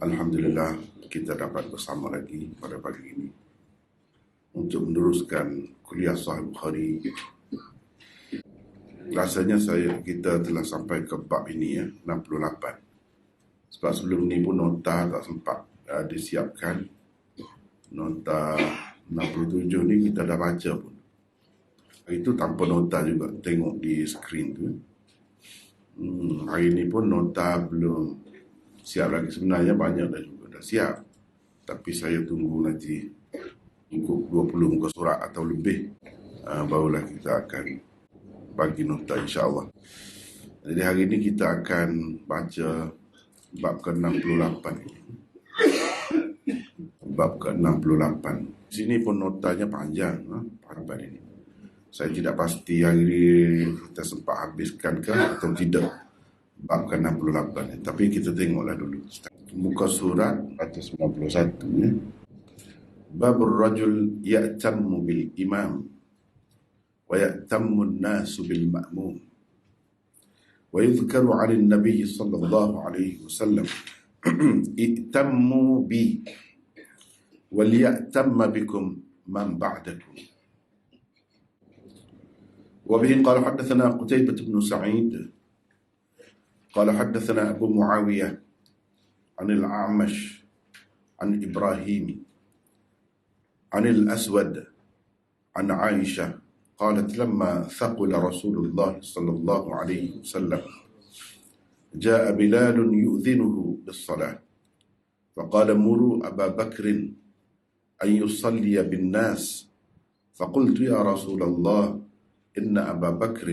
Alhamdulillah kita dapat bersama lagi pada pagi ini untuk meneruskan kuliah Sahih Bukhari. Rasanya kita telah sampai ke bab ini 68. Sebab sebelum ni pun nota tak sempat disiapkan. Nota 67 ni kita dah baca pun. Itu tanpa nota juga, tengok di skrin tu. Hari ni pun nota belum siap lagi. Sebenarnya banyak dah juga dah siap, tapi saya tunggu nanti ikut 20 muka surat atau lebih, barulah kita akan bagi nota insyaAllah. Jadi hari ini kita akan baca bab ke-68. Bab ke-68. Di sini pun notanya panjang pada ini. Saya tidak pasti hari ini kita sempat habiskan ke atau tidak bab ke-68. Tapi kita tengoklah dulu. Muka surat 191 Babur rajul ya'tammu bil imam wa ya'tammu an-nasu bil ma'mum. Wa yudhkaru 'ala an-nabiy sallallahu alaihi wasallam i'tammu bi wal ya'tamma bikum man ba'dakum. Wa bihi qala hadathana Qutaybah bin Sa'id qala hadathana Abu Muawiyah 'an al-A'mash 'an Ibrahim عن الأسود عن عائشة قالت لما ثقل رسول الله صلى الله عليه وسلم جاء بلال يؤذنه بالصلاة فقال مروا أبا بكر أن يصلي بالناس فقلت يا رسول الله إن أبا بكر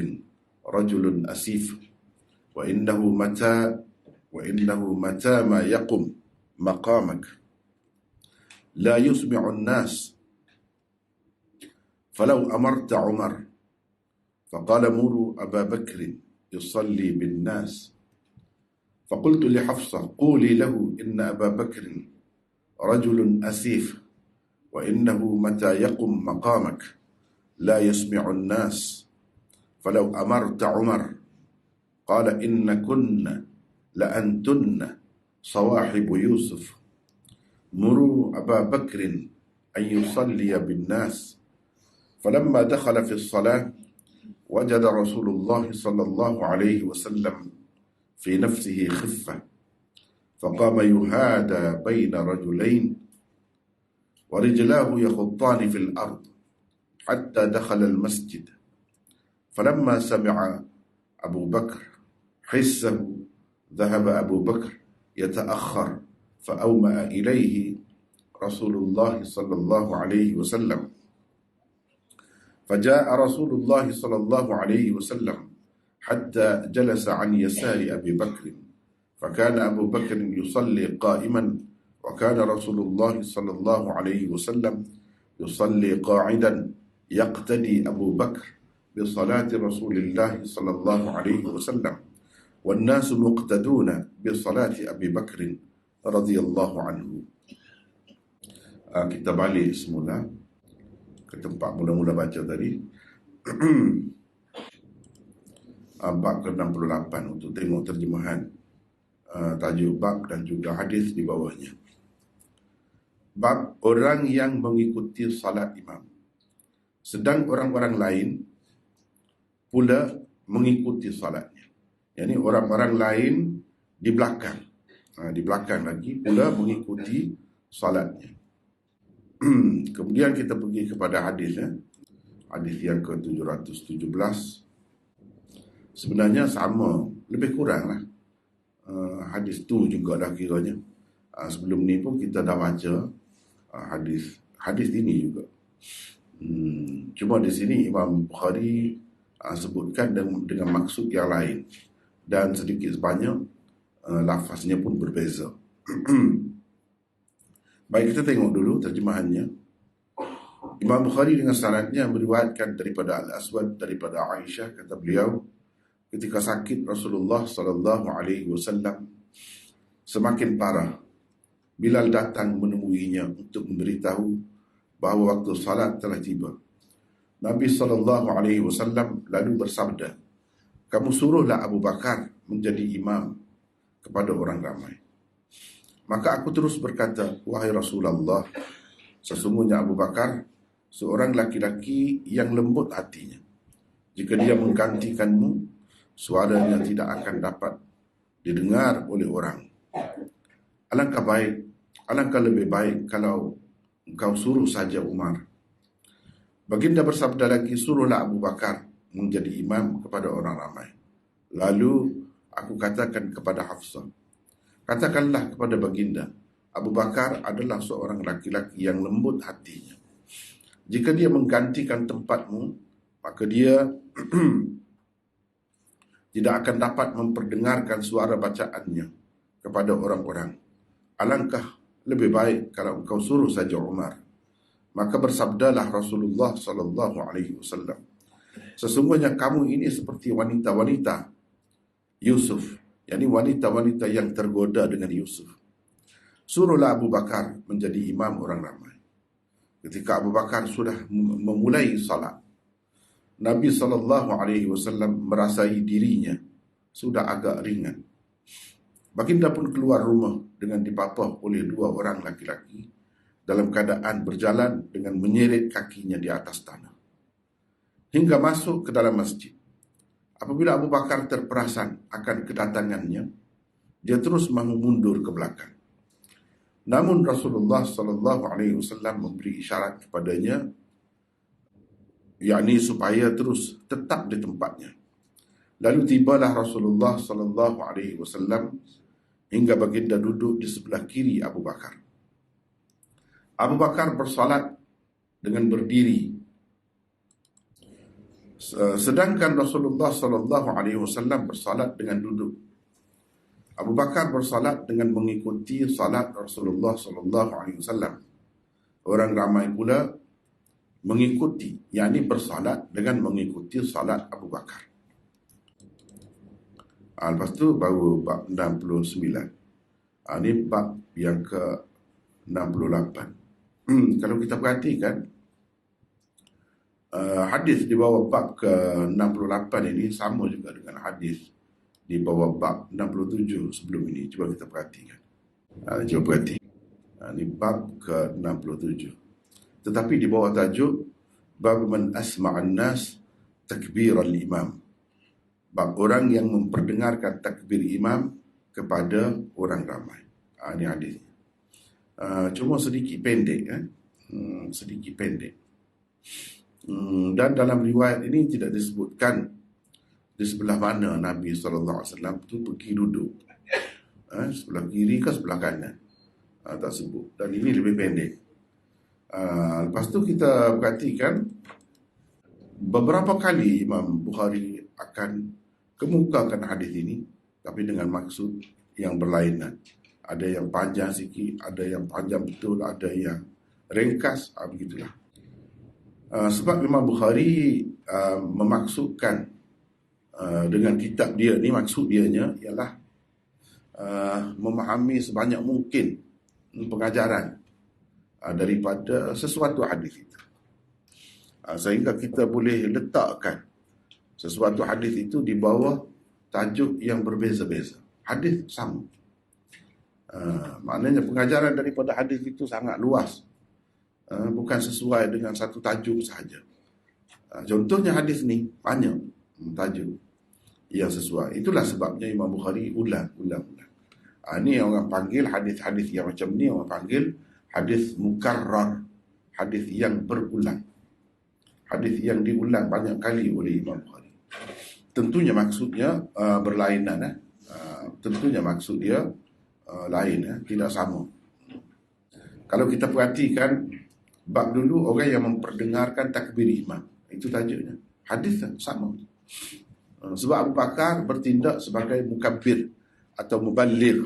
رجل أسيف وإنه متى ما يقم مقامك لا يسمع الناس فلو أمرت عمر فقال مروا أبا بكر يصلي بالناس فقلت لحفصة قولي له إن أبا بكر رجل أسيف وإنه متى يقم مقامك لا يسمع الناس فلو أمرت عمر قال إنكن لأنتن صواحب يوسف مروا أبا بكر أن يصلي بالناس فلما دخل في الصلاة وجد رسول الله صلى الله عليه وسلم في نفسه خفة فقام يهادى بين رجلين ورجلاه يخطان في الأرض حتى دخل المسجد فلما سمع أبو بكر حسه ذهب أبو بكر يتأخر فأومأ إليه رسول الله صلى الله عليه وسلم فجاء رسول الله صلى الله عليه وسلم حتى جلس عن يسار أبي بكر فكان أبو بكر يصلي قائما وكان رسول الله صلى الله عليه وسلم يصلي قاعدا يقتدي أبو بكر بصلاة رسول الله صلى الله عليه وسلم والناس مقتدون بصلاة أبي بكر radhiyallahu anhu. Kita balik semula ke tempat mula-mula baca tadi. Bab ke-68 untuk tengok terjemahan tajuk bab dan juga hadis di bawahnya. Bab orang yang mengikuti salat imam, sedang orang-orang lain pula mengikuti salatnya. Yani orang-orang lain di belakang. Di belakang lagi pula mengikuti salatnya. Kemudian kita pergi kepada hadis hadis yang ke-717. Sebenarnya sama, lebih kurang lah. Hadis tu juga dah kiranya. Sebelum ni pun kita dah baca hadis ini juga. Cuma di sini Imam Bukhari sebutkan dengan maksud yang lain, dan sedikit sebanyak lafaznya pun berbeza. Baik, kita tengok dulu terjemahannya. Imam Bukhari dengan sanadnya meriwayatkan daripada Al-Aswad daripada Aisyah, kata beliau, ketika sakit Rasulullah sallallahu alaihi wasallam semakin parah, Bilal datang menemuinya untuk memberitahu bahawa waktu salat telah tiba. Nabi sallallahu alaihi wasallam lalu bersabda, "Kamu suruhlah Abu Bakar menjadi imam kepada orang ramai." Maka aku terus berkata, wahai Rasulullah, sesungguhnya Abu Bakar seorang laki-laki yang lembut hatinya. Jika dia menggantikanmu, suaranya tidak akan dapat didengar oleh orang. Alangkah lebih baik kalau engkau suruh saja Umar. Baginda bersabda lagi, suruhlah Abu Bakar menjadi imam kepada orang ramai. Lalu aku katakan kepada Hafsah, katakanlah kepada baginda, Abu Bakar adalah seorang laki-laki yang lembut hatinya. Jika dia menggantikan tempatmu, maka dia tidak akan dapat memperdengarkan suara bacaannya kepada orang-orang. Alangkah lebih baik kalau engkau suruh saja Umar. Maka bersabdalah Rasulullah sallallahu alaihi wasallam, sesungguhnya kamu ini seperti wanita-wanita Yusuf, yakni wanita-wanita yang tergoda dengan Yusuf. Suruhlah Abu Bakar menjadi imam orang ramai. Ketika Abu Bakar sudah memulai salat, Nabi SAW merasai dirinya sudah agak ringan. Baginda pun keluar rumah dengan dipapah oleh dua orang laki-laki dalam keadaan berjalan dengan menyeret kakinya di atas tanah hingga masuk ke dalam masjid. Apabila Abu Bakar terperasan akan kedatangannya, dia terus mahu mundur ke belakang. Namun Rasulullah SAW memberi isyarat kepadanya, yakni supaya terus tetap di tempatnya. Lalu tibalah Rasulullah SAW hingga baginda duduk di sebelah kiri Abu Bakar. Abu Bakar bersalat dengan berdiri, sedangkan Rasulullah SAW bersalat dengan duduk. Abu Bakar bersalat dengan mengikuti salat Rasulullah SAW. Orang ramai pula mengikuti, yakni bersalat dengan mengikuti salat Abu Bakar. Lepas tu baru bab 69. Ini bab yang ke-68. Kalau kita perhatikan, hadis di bawah bab ke-68 ini sama juga dengan hadis di bawah bab 67 sebelum ini. Cuba kita perhatikan. Cuba perhati. Ini bab ke-67. Tetapi di bawah tajuk bab man asma'an nas takbir al-imam. Bab orang yang memperdengarkan takbir imam kepada orang ramai. Ini hadis. Cuma sedikit pendek, sedikit pendek. Dan dalam riwayat ini tidak disebutkan di sebelah mana Nabi SAW itu pergi duduk. Sebelah kiri ke sebelah kanan. Tak sebut. Dan ini lebih pendek. Lepas tu kita perhatikan beberapa kali Imam Bukhari akan kemukakan hadis ini, tapi dengan maksud yang berlainan. Ada yang panjang sikit, ada yang panjang betul, ada yang ringkas, begitulah. Sebab Imam Bukhari memaksudkan dengan kitab dia ni, maksud dianya ialah memahami sebanyak mungkin pengajaran daripada sesuatu hadis itu, sehingga kita boleh letakkan sesuatu hadis itu di bawah tajuk yang berbeza-beza. Hadis sama, maknanya pengajaran daripada hadis itu sangat luas, bukan sesuai dengan satu tajuk sahaja. Contohnya hadis ni banyak tajuk yang sesuai. Itulah sebabnya Imam Bukhari ulang. Ini orang panggil hadis-hadis yang macam ni, orang panggil hadis mukarrar, hadis yang berulang, hadis yang diulang banyak kali oleh Imam Bukhari. Tentunya maksudnya berlainan. Tentunya maksud dia lain, tidak sama. Kalau kita perhatikan bab dulu, orang yang memperdengarkan takbir imam, itu tajuknya. Hadis sama. Sebab Abu Bakar bertindak sebagai mukabbir atau muballigh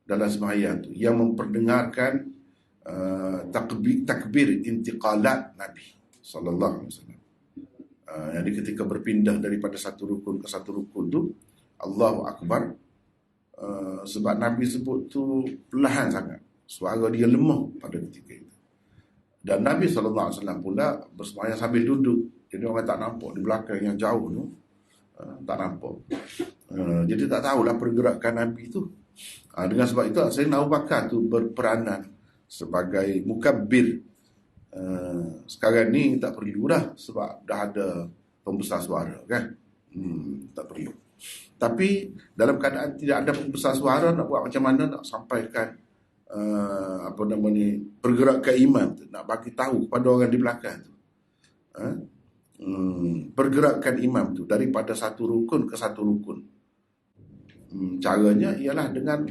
dalam sembahyang itu, yang memperdengarkan takbir intiqalat Nabi sallallahu alaihi wasallam. Jadi ketika berpindah daripada satu rukun ke satu rukun tu, Allahu Akbar, sebab Nabi sebut tu perlahan sangat, suara dia lemah pada ketika itu. Dan Nabi SAW pula bersembahyang sambil duduk, jadi orang tak nampak di belakang yang jauh tu, tak nampak. Jadi tak tahulah pergerakan Nabi tu. Dengan sebab itu Sayyidina Abu Bakar tu berperanan sebagai mukabbir. Sekarang ni tak perlu dah sebab dah ada pembesar suara kan. Tak perlu. Tapi dalam keadaan tidak ada pembesar suara, nak buat macam mana nak sampaikan pergerakan imam tu, nak bagi tahu kepada orang di belakang tu. Pergerakan imam tu daripada satu rukun ke satu rukun. Caranya ialah dengan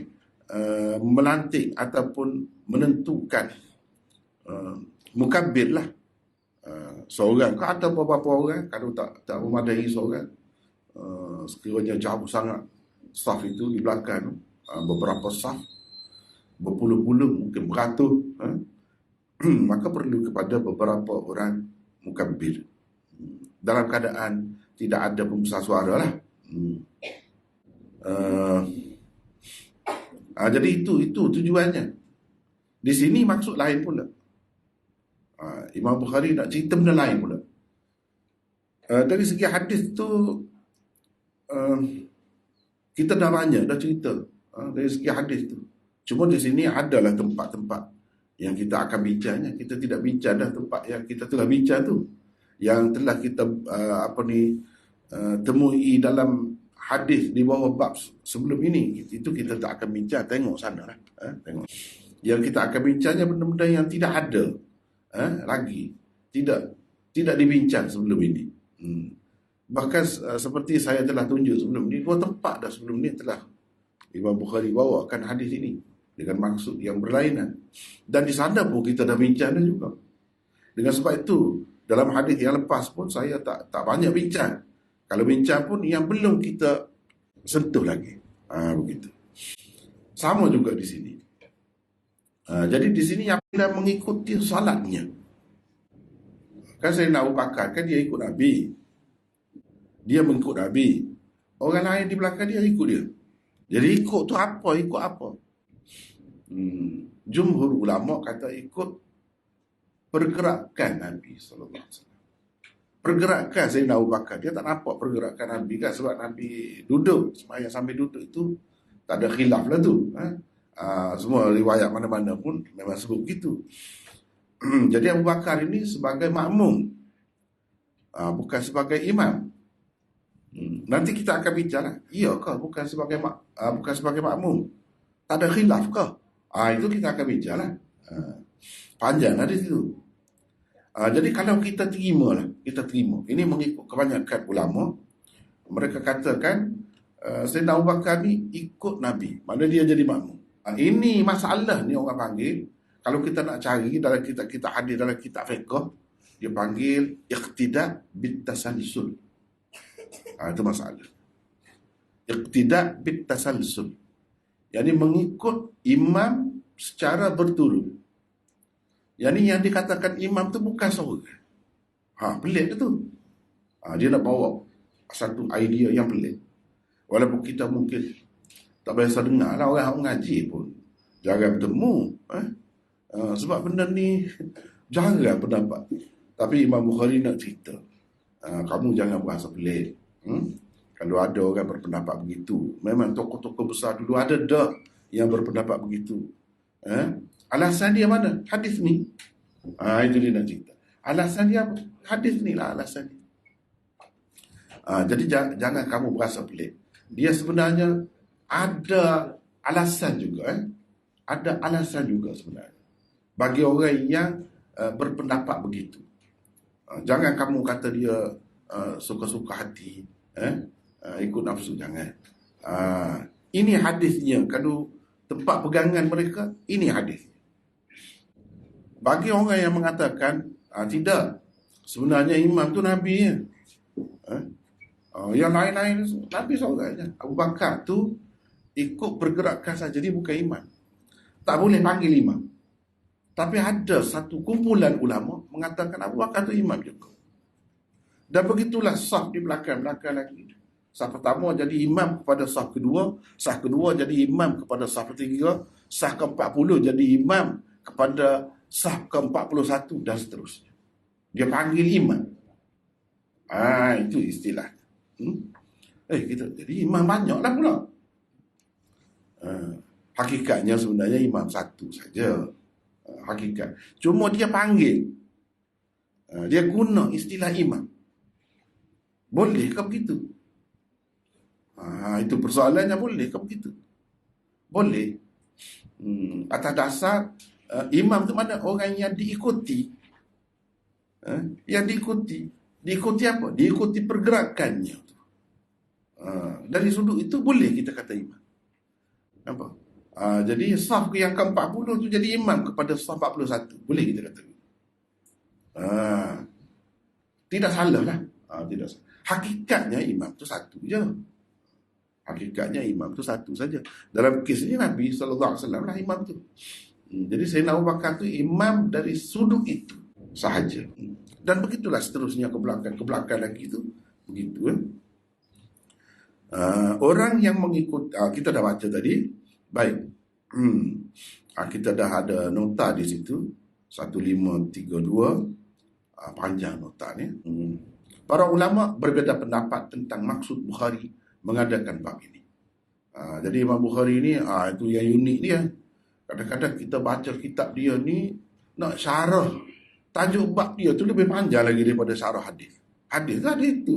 melantik ataupun menentukan mukabbir lah, seorang ke atau beberapa orang. Kalau tak memadai seorang, sekiranya jauh sangat saf itu di belakang, beberapa saf, berpuluh-puluh, mungkin beratus, maka perlu kepada beberapa orang mukabbir dalam keadaan tidak ada pembesar suara lah. Jadi itu tujuannya. Di sini maksud lain pula. Imam Bukhari nak cerita benda lain pula. Dari segi hadis tu kita dah banyak dah cerita dari segi hadis tu. Cuma di sini adalah tempat-tempat yang kita akan bincangnya. Kita tidak bincang dah tempat yang kita telah bincang tu, yang telah kita temui dalam hadis di bawah bab sebelum ini. Itu kita tak akan bincang. Tengok sana lah. Tengok. Yang kita akan bincangnya benda-benda yang tidak ada lagi, tidak dibincang sebelum ini. Bahkan seperti saya telah tunjuk sebelum ini, 2 tempat dah sebelum ini telah Imam Bukhari bawakan hadis ini dengan maksud yang berlainan. Dan di sana pun kita dah bincang juga. Dengan sebab itu, dalam hadis yang lepas pun saya tak banyak bincang. Kalau bincang pun yang belum kita sentuh lagi. Begitu. Sama juga di sini. Jadi di sini yang tidak mengikuti salatnya. Kan saya nak Bakar, kan dia ikut Nabi. Dia mengikut Nabi. Orang lain di belakang dia ikut dia. Jadi ikut tu apa? Ikut apa? Jumhur ulama kata ikut pergerakan Nabi SAW. Pergerakan Sayyidina Abu Bakar. Dia tak nampak pergerakan Nabi kan, sebab Nabi duduk. Sembahyang sambil duduk itu tak ada khilaf lah tu. Semua riwayat mana-mana pun memang sebut begitu. Jadi Abu Bakar ini sebagai makmum, bukan sebagai imam. Nanti kita akan bincang, iya ke bukan sebagai makmum, tak ada khilaf ke? Itu kita akan bincang lah. Panjang hadis itu. Jadi kalau kita terima. Ini mengikut kebanyakan ulama. Mereka katakan Sayyidina Abu Bakar ni ikut Nabi, mana dia jadi makmum. Ini masalah ni orang panggil. Kalau kita nak cari dalam kita hadis dalam kitab fiqh, dia panggil iqtida bit tasalsul. Itu masalah. Iqtida bit tasalsul. Yani mengikut imam secara berturut. Yani yang dikatakan imam tu bukan seorang. Pelik ke tu? Dia nak bawa satu idea yang pelik. Walaupun kita mungkin tak biasa dengar lah, orang mengaji pun jarang bertemu. Sebab benda ni jarang pendapat. Tapi Imam Bukhari nak cerita, kamu jangan berasa pelik. Kalau ada orang berpendapat begitu, memang tokoh-tokoh besar dulu ada dah yang berpendapat begitu. Alasan dia mana? Hadis ni. Itu dia nak cerita. Alasan dia hadis ni lah alasan dia. Jadi jangan kamu berasa pelik. Dia sebenarnya ada alasan juga. Ada alasan juga sebenarnya bagi orang yang berpendapat begitu. Jangan kamu kata dia suka-suka hati, ikut nafsu, jangan. Ini hadisnya. Kalau tempat pegangan mereka, ini hadisnya. Bagi orang yang mengatakan tidak, sebenarnya imam tu Nabi ya. Yang lain-lain Nabi seorang. Abu Bakar tu ikut pergerakan saja, dia bukan imam. Tak boleh panggil imam. Tapi ada satu kumpulan ulama mengatakan Abu Bakar tu imam juga. Dan begitulah saf di belakang-belakang lagi. Saf pertama jadi imam kepada saf kedua jadi imam kepada saf ketiga, saf ke-40 jadi imam kepada saf ke-41 dan seterusnya. Dia panggil imam. Itu istilah. Kita jadi imam banyaklah pula. Hakikatnya sebenarnya imam satu saja. Hakikat. Cuma dia panggil. Dia guna istilah imam. Boleh ke begitu? Itu persoalannya, boleh ke begitu? Boleh. Atas dasar imam itu mana? Orang yang diikuti. Yang diikuti. Diikuti apa? Diikuti pergerakannya. Dari sudut itu boleh kita kata imam. Nampak? Jadi saf yang ke-40 tu jadi imam kepada saf 41. Boleh kita kata. Tidak salah lah. Tidak salah. Hakikatnya imam tu satu je. Hakikatnya imam tu satu saja. Dalam kes ini Nabi SAW lah imam tu. Jadi Sayyidina Abu Bakar tu imam dari sudut itu sahaja. Dan begitulah seterusnya ke belakang lagi tu. Begitu. Orang yang mengikut, kita dah baca tadi. Baik. Kita dah ada nota di situ. 1532. Panjang nota ni. Para ulama berbeza pendapat tentang maksud Bukhari mengadakan bab ini. Jadi Imam Bukhari ni itu yang unik dia. Kadang-kadang kita baca kitab dia ni nak syarah tajuk bab dia tu lebih panjang lagi daripada syarah hadis. Hadis tu hadis tu.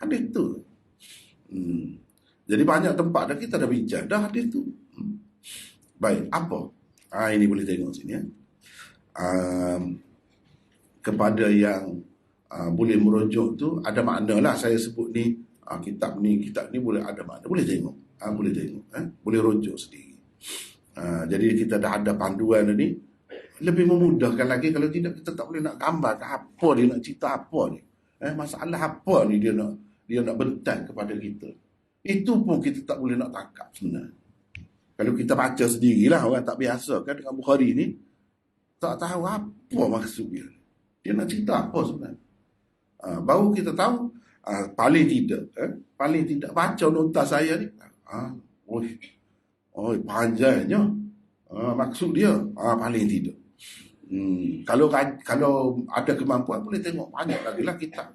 Hadis tu. Jadi banyak tempat dah kita dah bincang dah hadis tu. Baik, apa? Ini boleh tengok sini ya. Kepada yang boleh merujuk tu ada makna lah saya sebut ni. Kitab ni boleh ada makna, boleh tengok. Boleh tengok, boleh rujuk sendiri. Jadi kita dah ada panduan ni, lebih memudahkan lagi. Kalau tidak kita tak boleh nak gambar apa dia nak cerita apa ni. Masalah apa ni dia nak bentang kepada kita. Itu pun kita tak boleh nak tangkap sebenarnya. Kalau kita baca sendirilah, orang tak biasa kan dengan Bukhari ni, tak tahu apa maksud dia. Dia nak cerita apa sebenarnya. Baru kita tahu, paling tidak baca nota saya ni. Panjangnya. Maksud dia, paling tidak. Kalau ada kemampuan boleh tengok banyak lagi lah kitab.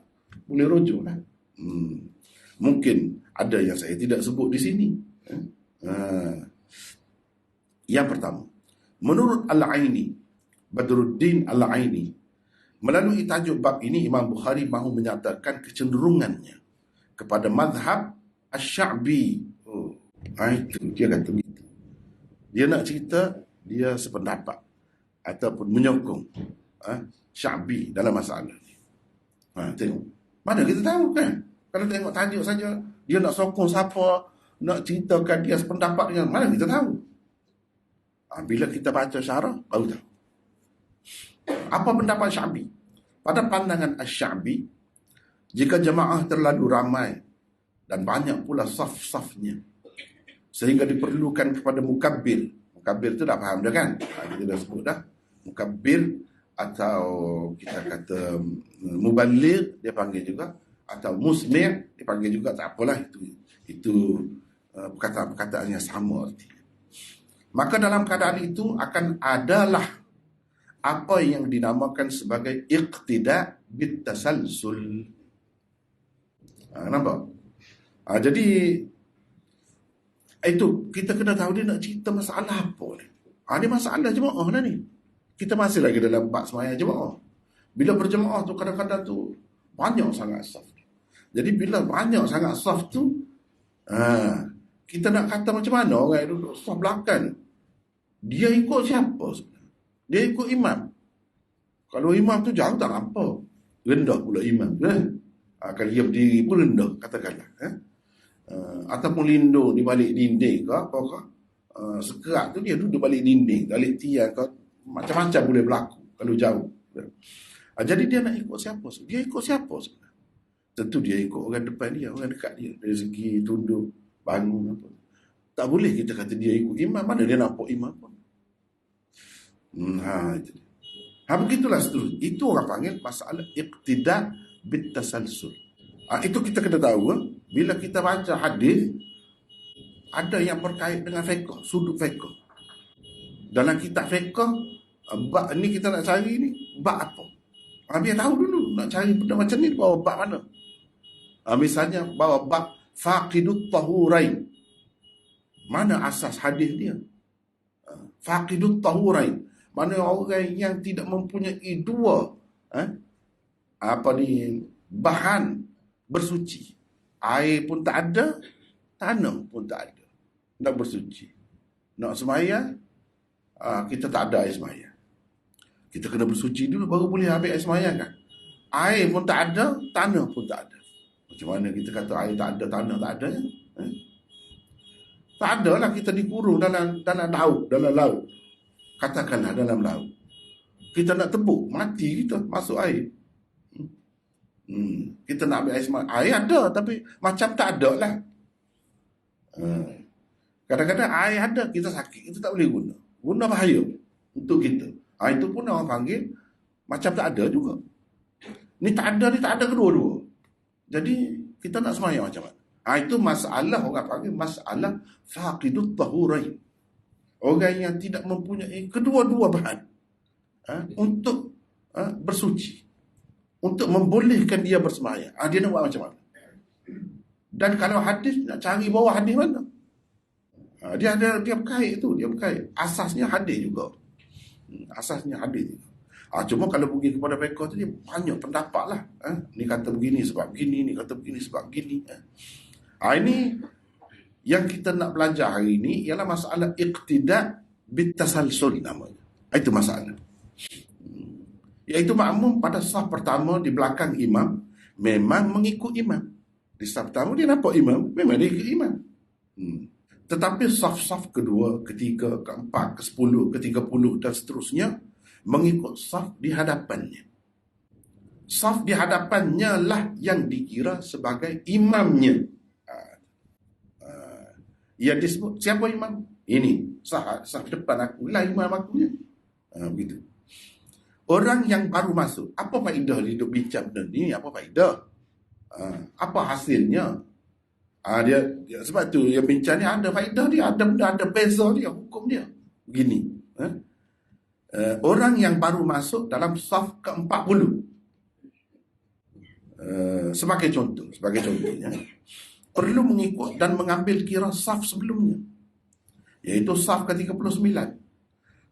Boleh rujuk lah. Mungkin ada yang saya tidak sebut di sini. Yang pertama, menurut Al-Aini, Badruddin Al-Aini, melalui tajuk bab ini Imam Bukhari mahu menyatakan kecenderungannya kepada mazhab Asy-Sya'bi. Itu dia kata begitu. Dia nak cerita dia sependapat ataupun menyokong Sya'bi dalam masalah ni. Tengok. Mana kita tahu kan? Kalau tengok tajuk saja, dia nak sokong siapa, nak ceritakan dia sependapat dengan mana kita tahu. Bila kita baca syarah, baru tahu. Apa pendapat Sya'bi? Pada pandangan Asy-Sya'bi, jika jemaah terlalu ramai dan banyak pula saf-safnya, sehingga diperlukan kepada mukabbir. Mukabbir tu dah faham dah kan? Kita dah sebut dah. Mukabbir atau kita kata muballigh, dia panggil juga. Atau musmi' dipanggil juga, tak apalah. Itu perkataan-perkataan yang sama artinya. Maka dalam keadaan itu akan adalah apa yang dinamakan sebagai iqtida' bitasalsul. Nampak? Jadi itu kita kena tahu dia nak cerita masalah apa ni. Ini masalah jemaah dah ni. Kita masih lagi dalam bab sembahyang jemaah. Bila berjemaah tu kadang-kadang tu banyak sangat saf. Jadi bila banyak sangat saf tu, kita nak kata macam mana orang duduk saf belakang. Dia ikut siapa sebenarnya? Dia ikut imam. Kalau imam tu jauh tak apa. Rendah pula imam. Kalau dia berdiri pun rendah, katakanlah. Ataupun lindung di balik dinding ke apa ke. Sekerat tu dia duduk balik dinding, balik tiang ke. Macam-macam boleh berlaku kalau jauh. Jadi dia nak ikut siapa? Dia ikut siapa sebenarnya? Tentu dia ikut orang depan dia, orang dekat dia. Dari segi tunduk, bangun apa. Tak boleh kita kata dia ikut imam. Mana dia nampak imam pun. Itu. Begitulah seterusnya. Itu orang panggil masalah iqtida' bitasalsul. Itu kita kena tahu. Bila kita baca hadis, ada yang berkait dengan fiqh, sudut fiqh. Dalam kitab fiqh, bab ni kita nak cari ni, bab apa? Biar tahu dulu, nak cari benda macam ni, bawa bab mana? Misalnya, bawa bab faqidut tahurain. Mana asas hadis dia? Faqidut tahurain. Mana orang yang tidak mempunyai dua bahan bersuci. Air pun tak ada, tanah pun tak ada. Nak bersuci. Nak sembahyang, kita tak ada air sembahyang. Kita kena bersuci dulu baru boleh ambil air sembahyang kan. Air pun tak ada, tanah pun tak ada. Macam mana kita kata air tak ada, tanah tak ada? Tak ada lah, kita dikurung dalam laut. Katakanlah dalam laut. Kita nak tebuk, mati kita masuk air. Kita nak ambil air sembahyang. Air ada tapi macam tak ada lah. Kadang-kadang air ada, kita sakit, kita tak boleh guna. Guna bahaya untuk kita. Itu pun orang panggil macam tak ada juga. Ni tak ada kedua-dua. Jadi kita nak sembahyang macam mana? Itu masalah, orang panggil masalah faqidut tahurain. Orang yang tidak mempunyai kedua-dua bahan untuk bersuci, untuk membolehkan dia bersembahyang. Dia nak buat macam mana? Dan kalau hadis, nak cari bawah hadis mana? Dia berkait tu, dia berkait. Asasnya hadis juga. Asasnya hadis juga. Cuma kalau pergi kepada fiqh tu dia banyak pendapat lah. Ni kata begini sebab begini, ni kata begini sebab begini. Ini yang kita nak belajar hari ini ialah masalah iqtida' bitasalsul namanya. Itu masalah. Iaitu makmum pada saf pertama di belakang imam memang mengikut imam. Di saf pertama dia nampak imam, memang dia ikut imam. Tetapi saf-saf kedua, ketiga, keempat, ke-10, ke-30 dan seterusnya mengikut saf di hadapannya. Saf di hadapannya lah yang dikira sebagai imamnya. Yang disebut siapa imam? Ini saf depan aku lah imam aku. Begitu. Orang yang baru masuk, apa faedah dia duduk bincang benda ni? Apa faedah? Apa hasilnya? Dia sebab tu yang bincang ni ada faedah dia, ada beza dia, hukum dia. Begini. Orang yang baru masuk dalam saf ke-40. Sebagai contohnya, perlu mengikut dan mengambil kira saf sebelumnya, iaitu saf ke-39.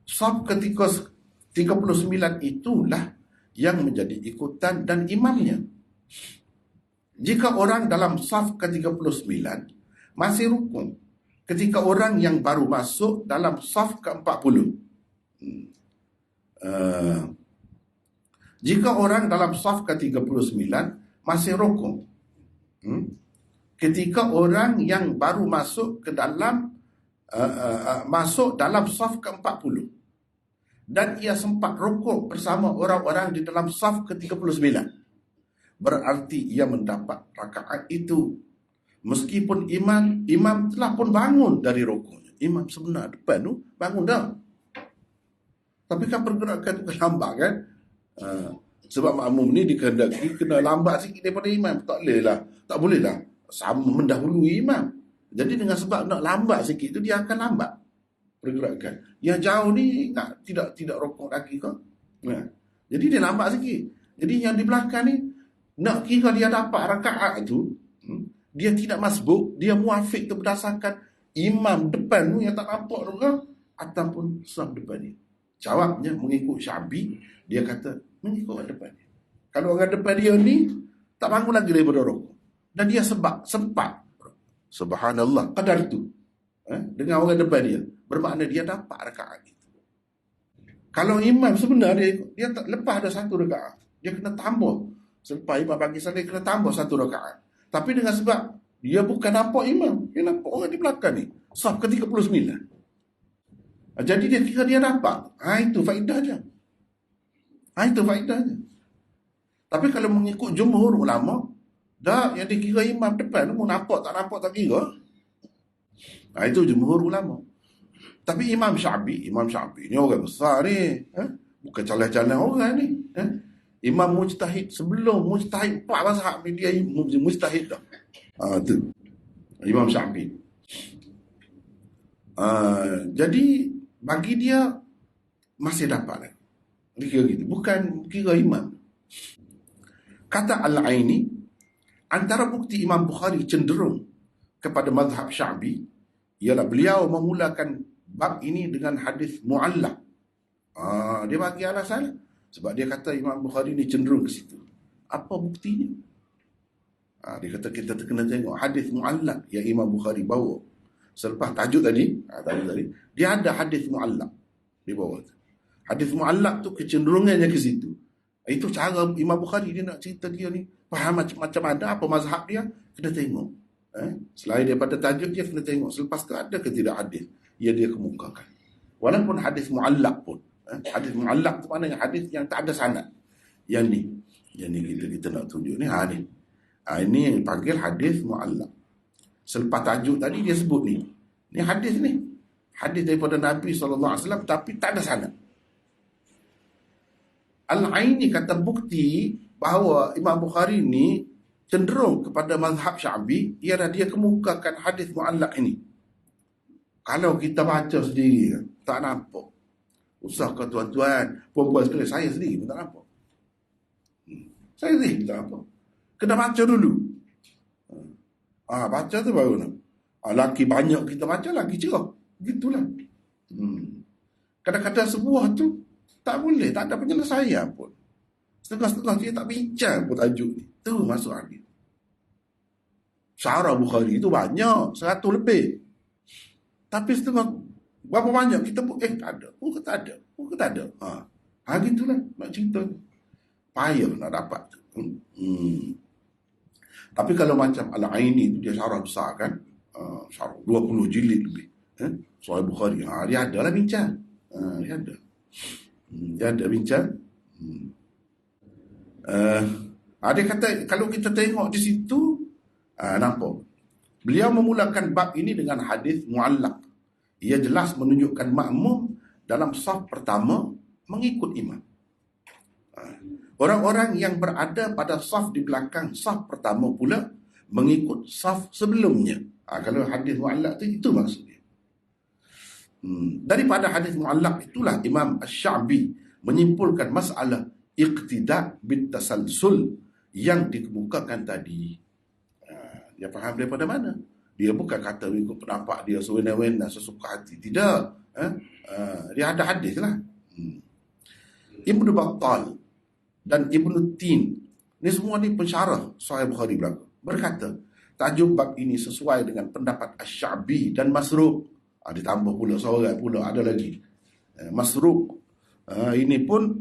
Saf ke-39 itulah yang menjadi ikutan dan imamnya. Jika orang dalam saf ke-39 masih rukun ketika orang yang baru masuk dalam saf ke-40. Jika orang dalam saf ke-39 masih rukun ketika orang yang baru masuk ke dalam masuk dalam saf ke-40 dan ia sempat rukuk bersama orang-orang di dalam saf ke-39, berarti ia mendapat rakaat itu meskipun imam telah pun bangun dari rukuknya. Imam sebenar depan tu bangun dah, tapi kan pergerakan tu lambat kan. Sebab makmum ni dikehendaki kena lambat sikit daripada imam. Tak boleh lah sama mendahului imam. Jadi dengan sebab nak lambat sikit tu dia akan lambat pergerakan. Yang jauh ni tidak rokok lagi kau. Jadi dia lambat sikit. Jadi yang di belakang ni nak kira dia dapat rakaat itu, dia tidak masbuk, dia muafiq tu berdasarkan imam depan tu yang tak nampak juga ataupun saf depan ni. Jawabnya mengikut Syafi'i, dia kata mengikut orang depan dia. Kalau orang depan dia ni tak bangun lagi daripada rokok dan dia sempat subhanallah kadar tu dengan orang depan dia, bermakna dia dapat rakaat itu. Kalau imam sebenarnya dia tak lepas ada satu rakaat, dia kena tambah. Selepas imam bagi salat dia kena tambah satu rakaat. Tapi dengan sebab dia bukan nampak imam, dia nampak orang di belakang ni, saf ke-39. Jadi dia kira dia dapat. Itu faedahnya. Itu faedahnya. Tapi kalau mengikut jumhur ulama, dah yang dikira imam depan tu nampak tak kira. Itu jumhur ulama. Tapi Imam Syafi'i ni orang besar ni, bukan calon-calon orang ni. Imam mujtahid, sebelum mujtahid 4 mazhab ni dia mujtahid dah. Tu Imam Syafi'i. Jadi bagi dia masih dapat lagi. Dia kira gitu, bukan kira imam. Kata Al-Aini, antara bukti Imam Bukhari cenderung kepada mazhab Syafi'i ialah beliau memulakan bab ini dengan hadis mu'allaq. Dia bagi alasan sebab dia kata Imam Bukhari ni cenderung ke situ. Apa buktinya? Dia kata kita kena tengok hadis mu'allaq yang Imam Bukhari bawa. Selepas tajuk tadi, dia ada hadis mu'allaq di bawah tu. Hadis mu'allaq tu kecenderungannya ke situ. Itu cara Imam Bukhari dia nak cerita dia ni. Faham macam ada apa mazhab dia, kena tengok. Selain daripada tajuk dia, kena tengok selepas tu ada ke tidak hadis yang dia kemukakan. Walaupun hadis mu'allaq pun. Hadis mu'allaq tu maknanya hadis yang tak ada sanad. Yang ni kita nak tunjuk ni. Ini yang dipanggil hadis mu'allaq. Selepas tajuk tadi dia sebut ni. Ni hadis ni. Hadis daripada Nabi SAW tapi tak ada sanad. Al-Aini kata bukti bahawa Imam Bukhari ni cenderung kepada mazhab Syafi'i ialah dia kemukakan hadis mu'allaq ini. Kalau kita baca sendiri tak nampak. Usah ke tuan-tuan, puan-puan sekalian, saya sendiri pun tak nampak. Saya sendiri tak nampak. Kena baca dulu. Baca tu baru nak. Laki banyak kita baca, laki cerah. Begitulah. Kadang-kadang sebuah tu tak boleh, tak ada penyelesaian pun. Setengah-setengah dia tak bincang pun tajuk ni. Tu masuk hadis. Syarah Bukhari tu banyak, 100 lebih. Tapi setengah, berapa banyak kita pun, tak ada. Tak ada. Gitulah nak cerita. Payah nak dapat tu. Tapi kalau macam Al-Aini tu dia syarah besar kan. Syarah 20 jilid lebih. Sahih Bukhari. Dia ada lah bincang. Dia ada. Dia ada bincang. Dia kata kalau kita tengok di situ, nampak. Beliau memulakan bab ini dengan hadis mu'allaq. Ia jelas menunjukkan makmum dalam saf pertama mengikut imam. Orang-orang yang berada pada saf di belakang saf pertama pula mengikut saf sebelumnya. Kalau hadis mu'allaq itu maksudnya. Daripada hadis mu'allaq itulah Imam Asy-Sya'bi menyimpulkan masalah iqtida' bitasalsul yang dikemukakan tadi. Dia faham daripada mana? Dia bukan kata ikut pendapat dia sewena-wena sesuka hati. Tidak. Dia ada hadis lah. Ibnu Battal dan Ibnu Tin, ni semua ni pensyarah Sahih Bukhari belaka, berkata tajuk bab ini sesuai dengan pendapat Asy-Sya'bi dan Masruq. Ditambah pula seorang pula ada lagi, Masruq. Ini pun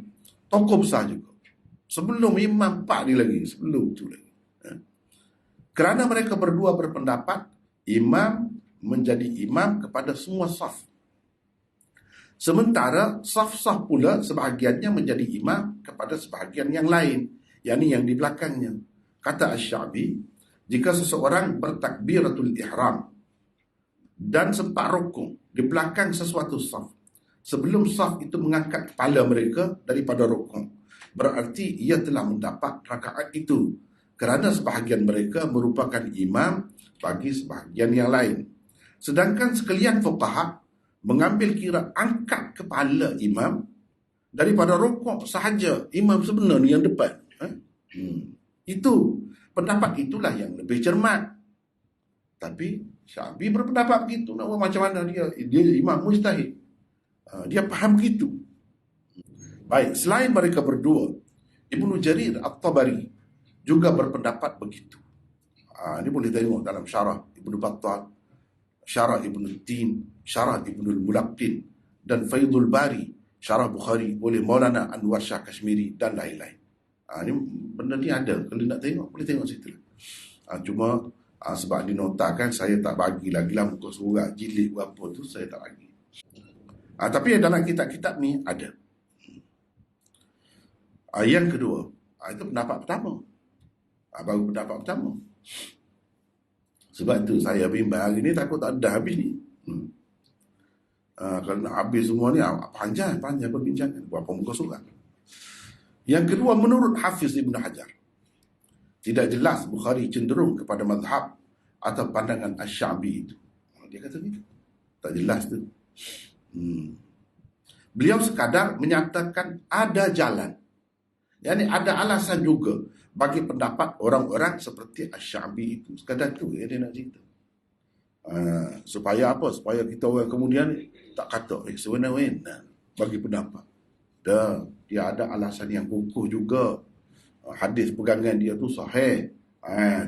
tokoh besar juga. Sebelum Imam Pak ni lagi, sebelum tu lagi. Kerana mereka berdua berpendapat imam menjadi imam kepada semua saf. Sementara saf-saf pula sebahagiannya menjadi imam kepada sebahagian yang lain, yakni yang di belakangnya. Kata Asy-Sya'bi, jika seseorang bertakbiratul ihram dan sempat rukuk di belakang sesuatu saf, sebelum saf itu mengangkat kepala mereka daripada rukuk, berarti ia telah mendapat rakaat itu, kerana sebahagian mereka merupakan imam bagi sebahagian yang lain. Sedangkan sekalian fuqaha mengambil kira angkat kepala imam daripada rukuk sahaja imam sebenarnya yang depan. Itu pendapat itulah yang lebih cermat. Tapi Syafi'i berpendapat begitu. Nak buat macam mana dia imam mujtahid. Dia faham begitu. Baik, selain mereka berdua, Ibnu Jarir At-Tabari juga berpendapat begitu. Ini boleh tengok dalam syarah Ibnu Battal, syarah Ibnu Tin, syarah Ibnu Al-Mulaqqin dan Faidul Bari, syarah Bukhari oleh Maulana Anwar Shah Kashmiri dan lain-lain. Ini benda ni ada. Kalau nak tengok, boleh tengok situ. Cuma sebab dinotakan, saya tak bagi lagi lah muka surat jilid berapa tu, saya tak bagi. Tapi dalam kitab-kitab ni ada. Yang kedua, itu pendapat pertama. Baru pendapat pertama. Sebab tu saya bimbang hari ni, takut tak ada habis ni. Kalau nak habis semua ni, panjang perbincangan. Berapa muka surat. Yang kedua, menurut Hafiz Ibn Hajar, tidak jelas Bukhari cenderung kepada mazhab atau pandangan Asy-Sya'bi itu. Dia kata gitu. Tak jelas tu. Beliau sekadar menyatakan ada jalan. Yani ada alasan juga bagi pendapat orang-orang seperti Asy-Sya'bi itu. Sekadar tu dia nak cerita. Supaya apa? Supaya kita orang kemudian tak kata sewenang-wenang bagi pendapat. Dia ada alasan yang kukuh juga. Hadis pegangan dia tu sahih.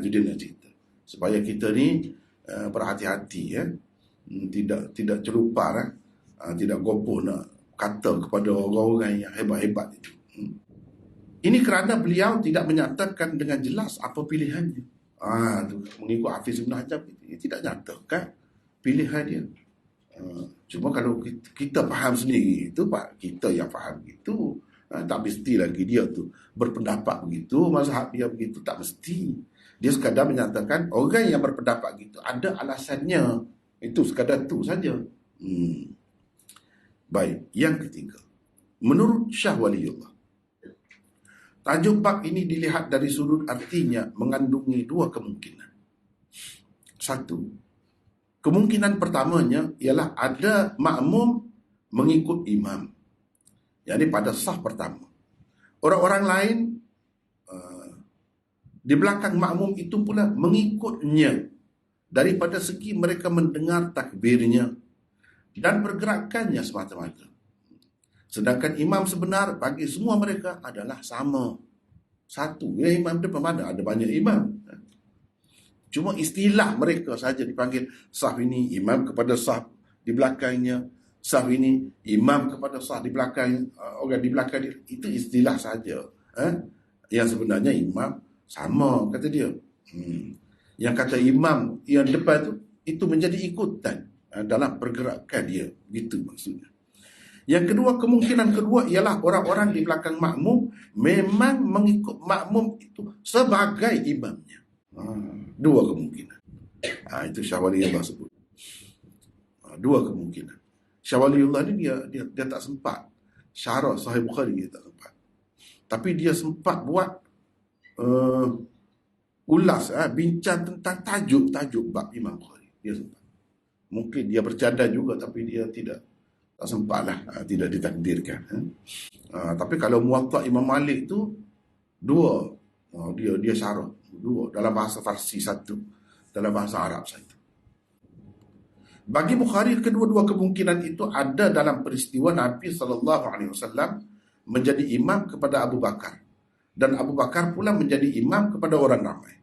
Jadi nak cerita. Supaya kita ni berhati-hati ya. Tidak celupar, tidak gopoh nak kata kepada orang-orang yang hebat-hebat itu. Ini kerana beliau tidak menyatakan dengan jelas apa pilihannya. Mengikut Hafiz Ibn Hajar, dia tidak nyatakan pilihan dia. Cuma kalau kita faham sendiri itu, Pak, kita yang faham itu, tak mesti lagi dia tu berpendapat begitu, mazhab dia begitu, tak mesti. Dia sekadar menyatakan orang yang berpendapat begitu ada alasannya. Itu sekadar tu saja. Baik, yang ketiga. Menurut Syah Waliullah, tajuk bab ini dilihat dari sudut artinya mengandungi dua kemungkinan. Satu, kemungkinan pertamanya ialah ada makmum mengikut imam. Jadi pada saf pertama. Orang-orang lain di belakang makmum itu pula mengikutnya daripada segi mereka mendengar takbirnya dan pergerakannya semata-mata. Sedangkan imam sebenar bagi semua mereka adalah sama. Satu, ya imam depan mana? Ada banyak imam. Cuma istilah mereka saja dipanggil saf ini imam kepada saf di belakangnya, saf ini imam kepada saf di belakang orang di belakang dia. Itu istilah saja. Yang sebenarnya imam sama kata dia. Yang kata imam yang depan itu menjadi ikutan dalam pergerakan dia. Gitu maksudnya. Yang kedua, kemungkinan kedua ialah orang-orang di belakang makmum memang mengikut makmum itu sebagai imamnya. Dua kemungkinan. Itu Syah Waliullah sebut. Dua kemungkinan. Syah Waliullah ni dia tak sempat syarah Sahih Bukhari, dia tak sempat. Tapi dia sempat buat ulas, bincang tentang tajuk bab Imam Bukhari. Dia sempat. Mungkin dia bercadar juga, tapi dia tak sempatlah, tidak ditakdirkan. Tapi kalau Muwatta Imam Malik tu dua, dia syarah dua, dalam bahasa Farsi satu, dalam bahasa Arab satu. Bagi Bukhari, kedua-dua kemungkinan itu ada dalam peristiwa Nabi SAW menjadi imam kepada Abu Bakar, dan Abu Bakar pula menjadi imam kepada orang ramai.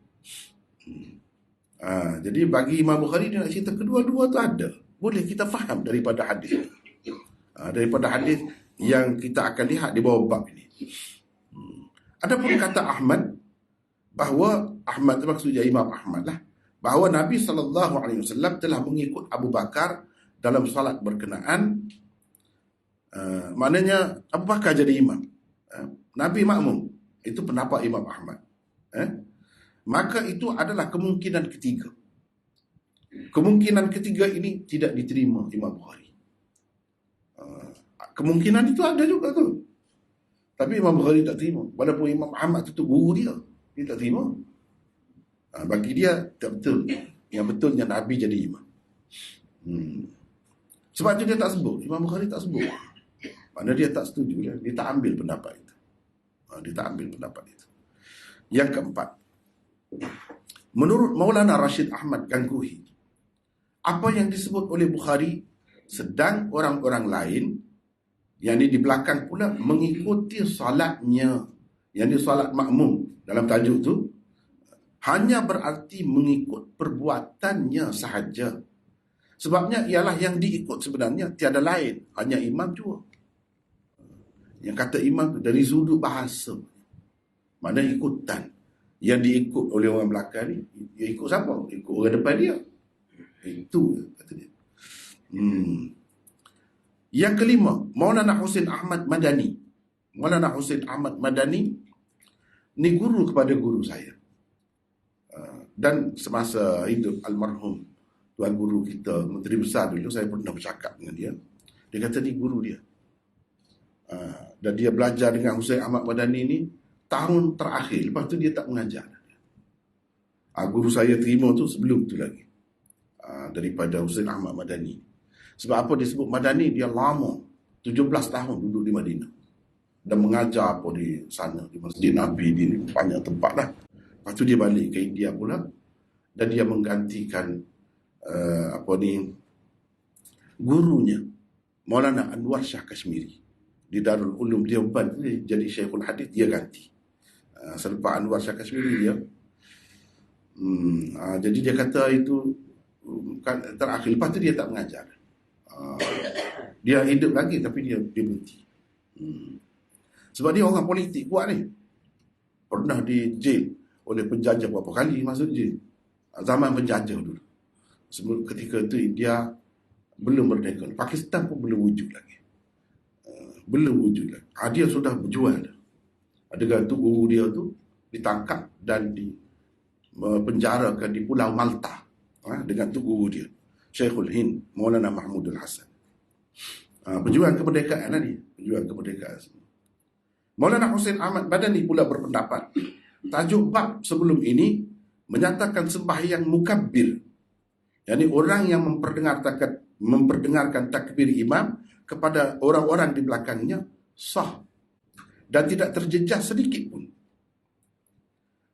Jadi bagi Imam Bukhari, dia nak cerita kedua-dua tu ada. Boleh kita faham daripada hadis. Daripada hadis yang kita akan lihat di bawah bab ini. Adapun kata Ahmad, bahawa Ahmad maksudnya Imam Ahmad lah, bahawa Nabi SAW telah mengikut Abu Bakar dalam salat berkenaan. Maknanya Abu Bakar jadi imam, Nabi makmum. Itu pendapat Imam Ahmad. Maka itu adalah kemungkinan ketiga. Kemungkinan ketiga ini tidak diterima Imam Bukhari. Kemungkinan itu ada juga tu, tapi Imam Bukhari tak terima. Walaupun Imam Ahmad itu guru dia tak terima. Bagi dia tak betul. Yang betulnya Nabi jadi imam. Sebab itu dia tak sebut. Imam Bukhari tak sebut. Mana dia tak setuju. Dia tak ambil pendapat itu. Dia tak ambil pendapat itu. Yang keempat, menurut Maulana Rashid Ahmad Gangguhi, apa yang disebut oleh Bukhari sedang orang-orang lain yang di belakang pula mengikuti salatnya, yang di salat makmum dalam tajuk tu, hanya berarti mengikut perbuatannya sahaja. Sebabnya ialah yang diikut sebenarnya tiada lain, hanya imam jua. Yang kata imam tu dari sudut bahasa, mana ikutan. Yang diikut oleh orang belakang ni, dia ikut siapa? Ikut orang depan dia. Itu kata dia. Yang kelima, Maulana Husain Ahmad Madani. Maulana Husain Ahmad Madani ni guru kepada guru saya. Dan semasa hidup almarhum tuan guru kita, Menteri Besar dulu, saya pernah bercakap dengan dia. Dia kata ni guru dia. Dan dia belajar dengan Husain Ahmad Madani ni tahun terakhir. Lepas tu dia tak mengajar. Guru saya terima tu sebelum tu lagi. Daripada Husain Ahmad Madani. Sebab apa disebut Madani? Dia lama. 17 tahun duduk di Madinah. Dan mengajar apa di sana. Di Masjid Nabi, di banyak tempat lah. Lepas tu dia balik ke India pula. Dan dia menggantikan apa ni, gurunya Maulana Anwar Shah Kashmiri di Darul Ulum Deoband, jadi Syekhul Hadis, dia ganti. Selepas Anwar Shah Kashmiri dia, jadi dia kata itu kan terakhir. Lepas tu dia tak mengajar. Dia hidup lagi tapi dia berhenti. Sebab dia orang politik kuat ni. Pernah di jail oleh penjajah berapa kali masuk jail. Zaman penjajah dulu. Sebelum ketika itu India belum merdeka. Pakistan pun belum wujud lagi. Belum wujud lagi. Dia sudah berjual. Adegan tu guru dia tu ditangkap dan dipenjarakan di Pulau Malta dengan tu guru dia, Syekhul Hind Maulana Mahmudul Hasan. Perjuangan kemerdekaan ni, perjuangan kemerdekaan. Maulana Hussein Ahmad Madani pula berpendapat tajuk bab sebelum ini menyatakan sembahyang mukabbir, yakni orang yang memperdengarkan takbir imam kepada orang-orang di belakangnya sah dan tidak terjejas sedikit pun.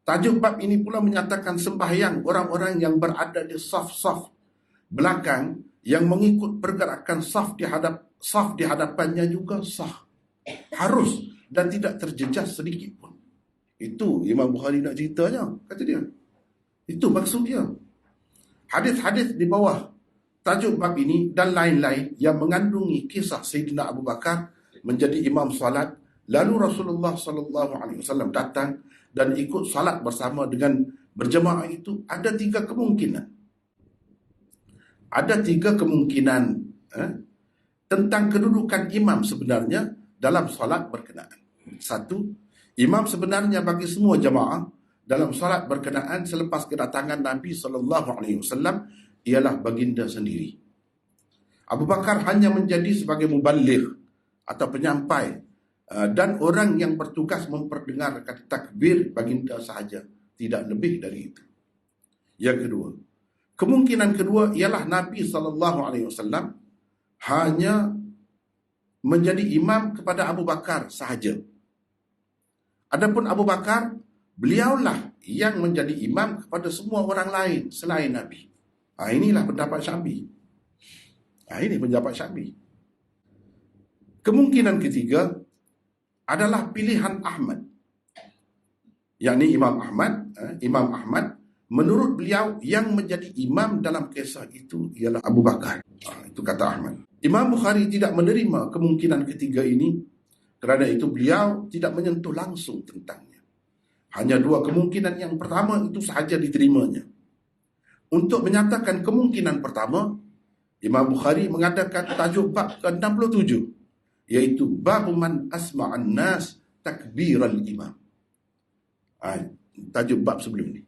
Tajuk bab ini pula menyatakan sembahyang orang-orang yang berada di saf-saf belakang yang mengikut pergerakan saf di hadapannya juga sah, harus dan tidak terjejas sedikit pun. Itu Imam Bukhari nak ceritanya, kata dia. Itu maksud dia. Hadis-hadis di bawah tajuk bab ini dan lain-lain yang mengandungi kisah Sayyidina Abu Bakar menjadi imam salat, lalu Rasulullah SAW datang dan ikut salat bersama dengan berjemaah itu, ada tiga kemungkinan. Ada tiga kemungkinan tentang kedudukan imam sebenarnya dalam salat berkenaan. Satu, imam sebenarnya bagi semua jemaah dalam salat berkenaan selepas kedatangan Nabi SAW ialah baginda sendiri. Abu Bakar hanya menjadi sebagai muballigh atau penyampai dan orang yang bertugas memperdengarkan takbir baginda sahaja, tidak lebih dari itu. Yang kedua, kemungkinan kedua ialah Nabi SAW hanya menjadi imam kepada Abu Bakar sahaja. Adapun Abu Bakar, beliaulah yang menjadi imam kepada semua orang lain selain Nabi. Inilah pendapat Syafi'i. Ini pendapat Syafi'i. Kemungkinan ketiga adalah pilihan Ahmad, yakni Imam Ahmad. Imam Ahmad, menurut beliau yang menjadi imam dalam kisah itu ialah Abu Bakar. Itu kata Ahmad. Imam Bukhari tidak menerima kemungkinan ketiga ini, kerana itu beliau tidak menyentuh langsung tentangnya. Hanya dua kemungkinan yang pertama itu sahaja diterimanya. Untuk menyatakan kemungkinan pertama, Imam Bukhari mengadakan tajuk bab ke-67, iaitu bab man asma'an nas takbiral imam. Tajuk bab sebelum ni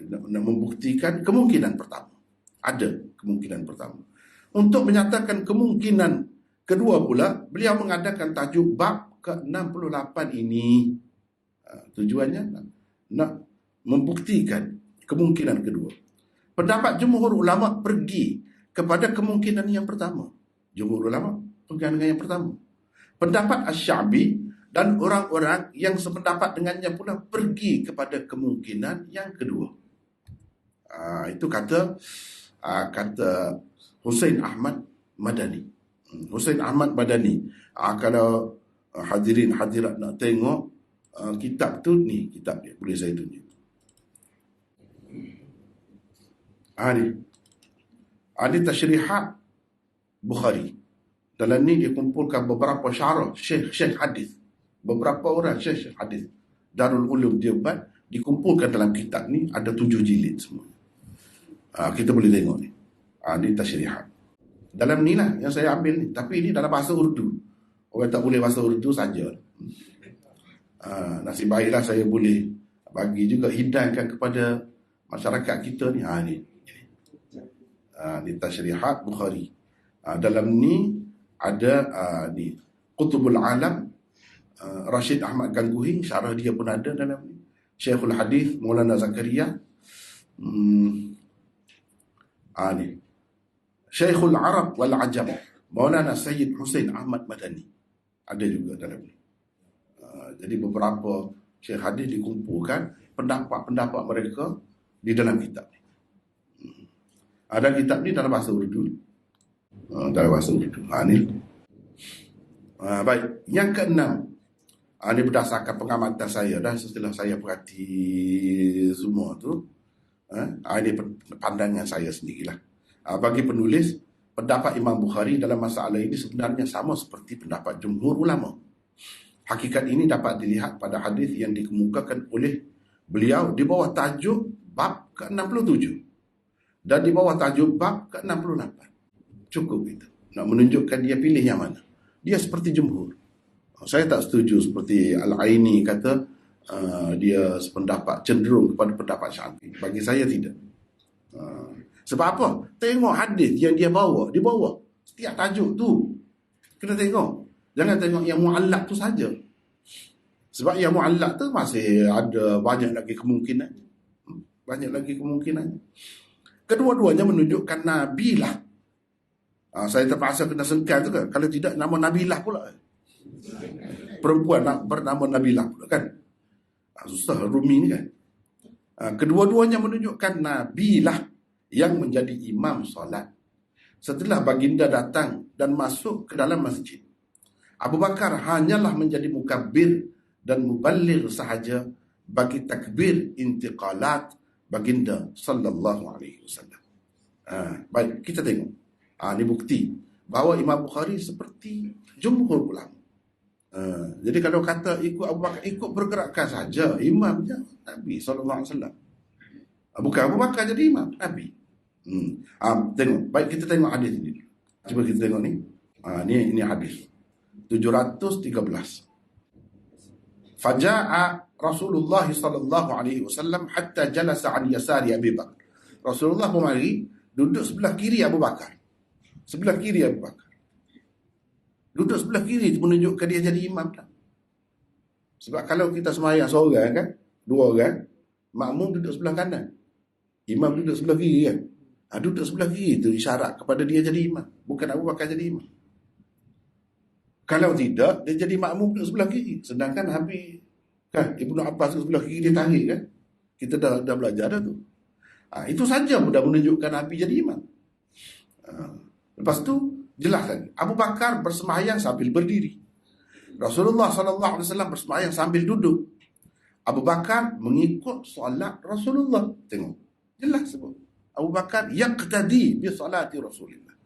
nak membuktikan kemungkinan pertama. Ada kemungkinan pertama. Untuk menyatakan kemungkinan kedua pula, beliau mengadakan tajuk bab ke-68 ini. Tujuannya nak membuktikan kemungkinan kedua. Pendapat jumhur ulama pergi kepada kemungkinan yang pertama. Jumhur ulama pergi dengan yang pertama. Pendapat Asy-Sya'bi dan orang-orang yang sependapat dengannya pula pergi kepada kemungkinan yang kedua. Itu kata Hussein Ahmad Madani. Hussein Ahmad Madani. Kalau hadirin hadirat nak tengok kitab tu, ni kitab dia, boleh saya tunjuk. Ini Tashrihat Bukhari. Dalam ni dia kumpulkan beberapa syarah syekh hadis. Beberapa orang syekh hadis Darul Ulum Deoband dikumpulkan dalam kitab ni, ada 7 jilid semua. Kita boleh tengok ni. Ini Tashrihat. Dalam ni lah yang saya ambil ni. Tapi ini dalam bahasa Urdu. Orang tak boleh bahasa Urdu saja. Nasib baiklah saya boleh bagi juga hidangkan kepada masyarakat kita ni. Ni Tashrihat Bukhari. Dalam ni ada ni Qutbul Alam, Rashid Ahmad Gangguhi, syarah dia pun ada dalam ni. Syekhul Hadis Maulana Zakaria. Ni Syekhul Arab wal Ajam Maulana Sayyid Hussein Ahmad Madani, ada juga dalam ni. Jadi beberapa syekh hadis dikumpulkan pendapat-pendapat mereka di dalam kitab ni. Ada kitab ni dalam bahasa Urdu. Dalam bahasa Urdu. Ni. Baik. Yang keenam. Ini berdasarkan pengamatan saya dah setelah saya perhati semua tu. Ini pandangan saya sendirilah. Bagi penulis, pendapat Imam Bukhari dalam masalah ini sebenarnya sama seperti pendapat jumhur ulama. Hakikat ini dapat dilihat pada hadis yang dikemukakan oleh beliau di bawah tajuk bab ke-67 dan di bawah tajuk bab ke-68. Cukup itu. Nak menunjukkan dia pilih yang mana. Dia seperti jumhur. Saya tak setuju seperti Al-Aini kata dia sependapat cenderung kepada pendapat Syafi'i. Bagi saya tidak. Sebab apa? Tengok hadis yang dia bawa di bawah. Setiap tajuk tu kena tengok. Jangan tengok yang mu'allaq tu saja. Sebab yang mu'allaq tu masih ada banyak lagi kemungkinan. Banyak lagi kemungkinan. Kedua-duanya menunjukkan Nabi lah. Saya terpaksa kena sengkan tu kan. Kalau tidak, nama Nabilah pula. Perempuan bernama Nabilah pula kan. Susah Rumi ni kan. Kedua-duanya menunjukkan Nabilah yang menjadi imam solat setelah baginda datang dan masuk ke dalam masjid. Abu Bakar hanyalah menjadi mukabbir dan muballigh sahaja bagi takbir intiqalat baginda sallallahu alaihi wasallam. Baik, kita tengok. Ini bukti bahawa Imam Bukhari seperti jumhur ulama. Jadi kalau kata ikut Abu Bakar, ikut pergerakan saja imamnya Nabi sallallahu alaihi wasallam. Bukan Abu Bakar jadi imam, Nabi. Tengok. Baik, kita tengok hadis ini. Cuba kita tengok ni. Ini hadis 713. Faja'a Rasulullah sallallahu alaihi wasallam hatta jalasa an yasari Abi Bakar. Rasulullah memari duduk sebelah kiri Abu Bakar. Sebelah kiri Abu Bakar. Duduk sebelah kiri menunjukkan dia jadi imam tak? Sebab kalau kita sembahyang seorang kan, dua orang, makmum duduk sebelah kanan, imam duduk sebelah kiri kan. Duduk sebelah kiri itu isyarat kepada dia jadi imam, bukan Abu Bakar jadi imam. Kalau tidak, dia jadi makmum duduk sebelah kiri. Sedangkan Habib kan, Ibnu Abbas duduk sebelah kiri, dia tarik kan. Kita dah belajar dah tu. Itu saja sudah menunjukkan Nabi jadi imam. Lepas tu jelas lagi. Abu Bakar bersembahyang sambil berdiri. Rasulullah sallallahu alaihi wasallam bersembahyang sambil duduk. Abu Bakar mengikut solat Rasulullah. Tengok. Jelas sebut. Abu Bakar yaqtadi bi salati Rasulullah.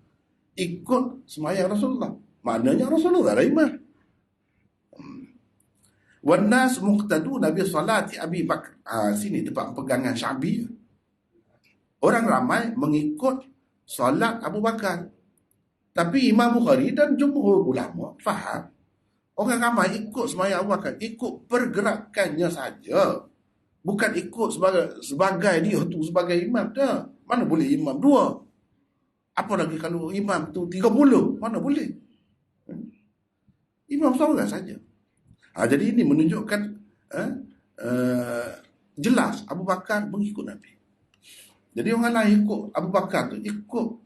Ikut sembahyang Rasulullah. Maknanya Rasulullah adalah imam. Wan nas muqtaduna bi salati Abi Bakar. Sini tempat pegangan Syafi'i. Orang ramai mengikut solat Abu Bakar. Tapi Imam Bukhari dan jumhur ulama faham orang ramai ikut sembahyang Abu Bakar, ikut pergerakannya saja. Bukan ikut sebagai dia tu sebagai imam dah. Mana boleh imam dua? Apa lagi kalau imam tu 30? Mana boleh? Imam seorang saja. Jadi ini menunjukkan jelas Abu Bakar mengikut Nabi. Jadi orang lain ikut Abu Bakar tu ikut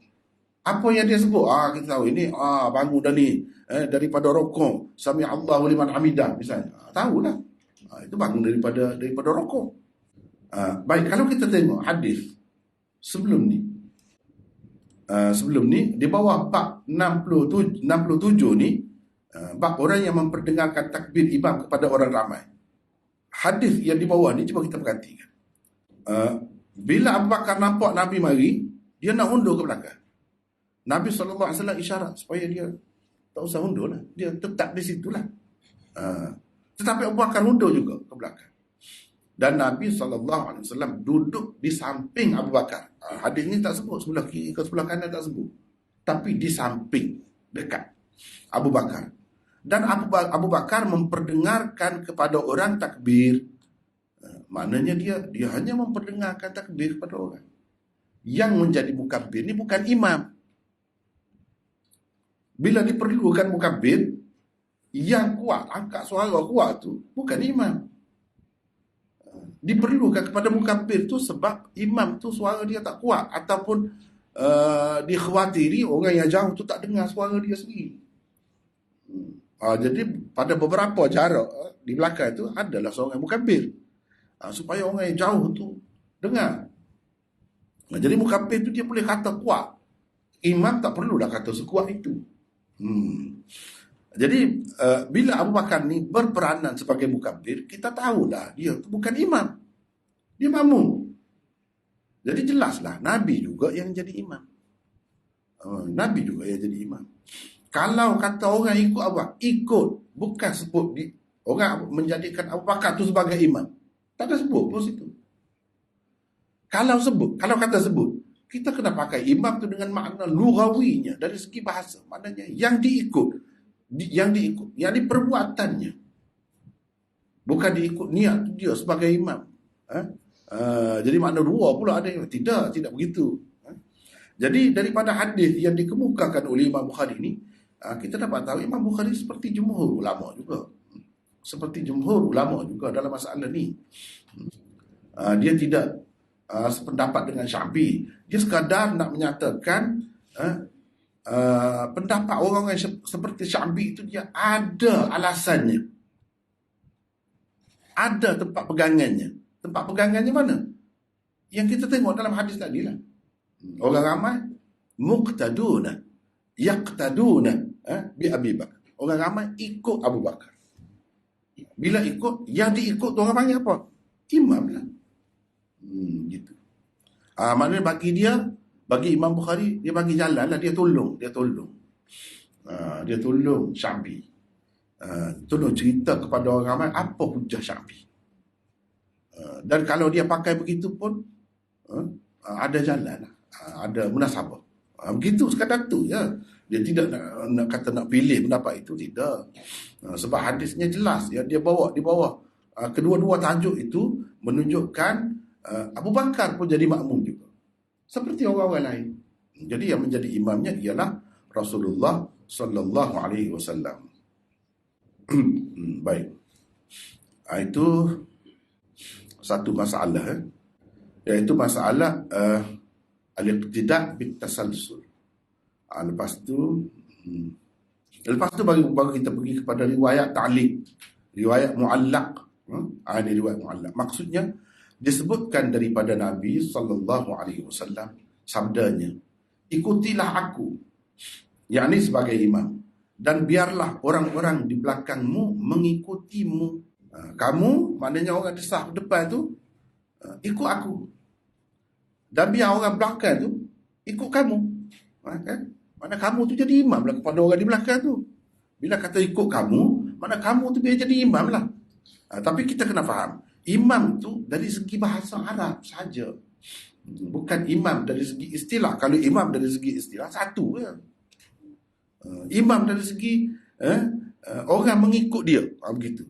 apa yang dia sebut. Kita tahu ini bangun dah ni daripada rokok, sami Allahu liman hamidah misalnya. Tahulah. Itu bangun daripada rokok. Baik, kalau kita tengok hadis sebelum ni. Sebelum ni di bawah bab 67 ni bab orang yang memperdengarkan takbir imam kepada orang ramai. Hadis yang di bawah ni cuba kita perhatikan. Bila Abu Bakar nampak Nabi mari, dia nak undur ke belakang. Nabi SAW isyarat supaya dia tak usah undur lah. Dia tetap di situlah. Tetapi Abu Bakar undur juga ke belakang. Dan Nabi SAW duduk di samping Abu Bakar. Hadis ni tak sebut sebelah kiri ke sebelah kanan, tak sebut. Tapi di samping, dekat Abu Bakar. Dan Abu Bakar memperdengarkan kepada orang takbir. Maknanya dia hanya memperdengarkan takbir kepada orang. Yang menjadi mukabbir ni bukan imam. Bila diperlukan mukabbir, yang kuat, angkat suara kuat tu bukan imam. Diperlukan kepada mukabbir tu sebab imam tu suara dia tak kuat, ataupun dikhawatiri orang yang jauh tu tak dengar suara dia sendiri. Jadi pada beberapa jarak di belakang tu adalah seorang mukabbir, supaya orang yang jauh tu dengar. Jadi mukabir itu dia boleh kata kuat. Imam tak perlulah kata sekuat itu. Jadi bila Abu Bakar ni berperanan sebagai mukabir, kita tahulah dia tu bukan imam. Dia makmum. Jadi jelaslah Nabi juga yang jadi imam. Nabi juga yang jadi imam. Kalau kata orang ikut apa? Ikut. Bukan sebut orang menjadikan Abu Bakar tu sebagai imam. Tak ada sebut pun situ. Kalau kata sebut, kita kena pakai imam tu dengan makna lughawinya dari segi bahasa. Maknanya yang diikut, yang di perbuatannya. Bukan diikut niat dia sebagai imam. Jadi makna dua pula ada. Tidak begitu. Jadi daripada hadis yang dikemukakan oleh Imam Bukhari ini, kita dapat tahu Imam Bukhari seperti jumhur ulama juga. Seperti jumhur ulama juga dalam masalah ni. Dia tidak sependapat dengan Syafi'i. Dia sekadar nak menyatakan pendapat orang yang seperti Syafi'i itu dia ada alasannya. Ada tempat pegangannya. Tempat pegangannya mana? Yang kita tengok dalam hadis tadi lah. Orang ramai muqtaduna yaqtaduna bi Abi Bakar. Orang ramai ikut Abu Bakar. Bila ikut, yang diikut tu orang panggil apa? Imam lah. Gitu. Maknanya bagi Imam Bukhari, dia bagi jalan lah, dia tolong Syafi'i. Tolong cerita kepada orang ramai apa hujah Syafi'i. Dan kalau dia pakai begitu pun ada jalan lah. Ada munasabah. Begitu sekadar tu ya. Dia tidak nak kata nak pilih pendapat itu, tidak. Sebab hadisnya jelas ya, dia bawa di bawah kedua-dua tajuk itu menunjukkan Abu Bakar pun jadi makmum juga seperti orang-orang lain. Jadi yang menjadi imamnya ialah Rasulullah sallallahu alaihi wasallam. Baik. Itu satu masalah iaitu masalah al-iqtida' bit-tasalsul. Lepas tu baru kita pergi kepada riwayat ta'liq, riwayat mu'allaq. Ini riwayat mu'allaq. Maksudnya disebutkan daripada Nabi sallallahu alaihi wasallam sabdanya, ikutilah aku, yakni sebagai imam, dan biarlah orang-orang di belakangmu mengikutimu. Kamu, maknanya orang di saf depan tu, ikut aku, dan biar orang belakang tu ikut kamu. Kan? Mana kamu tu jadi imam lah kepada orang di belakang tu. Bila kata ikut kamu, mana kamu tu biar jadi imam lah. Tapi kita kena faham, imam tu dari segi bahasa Arab saja, bukan imam dari segi istilah. Kalau imam dari segi istilah satu ya. Imam dari segi orang mengikut dia, begitu.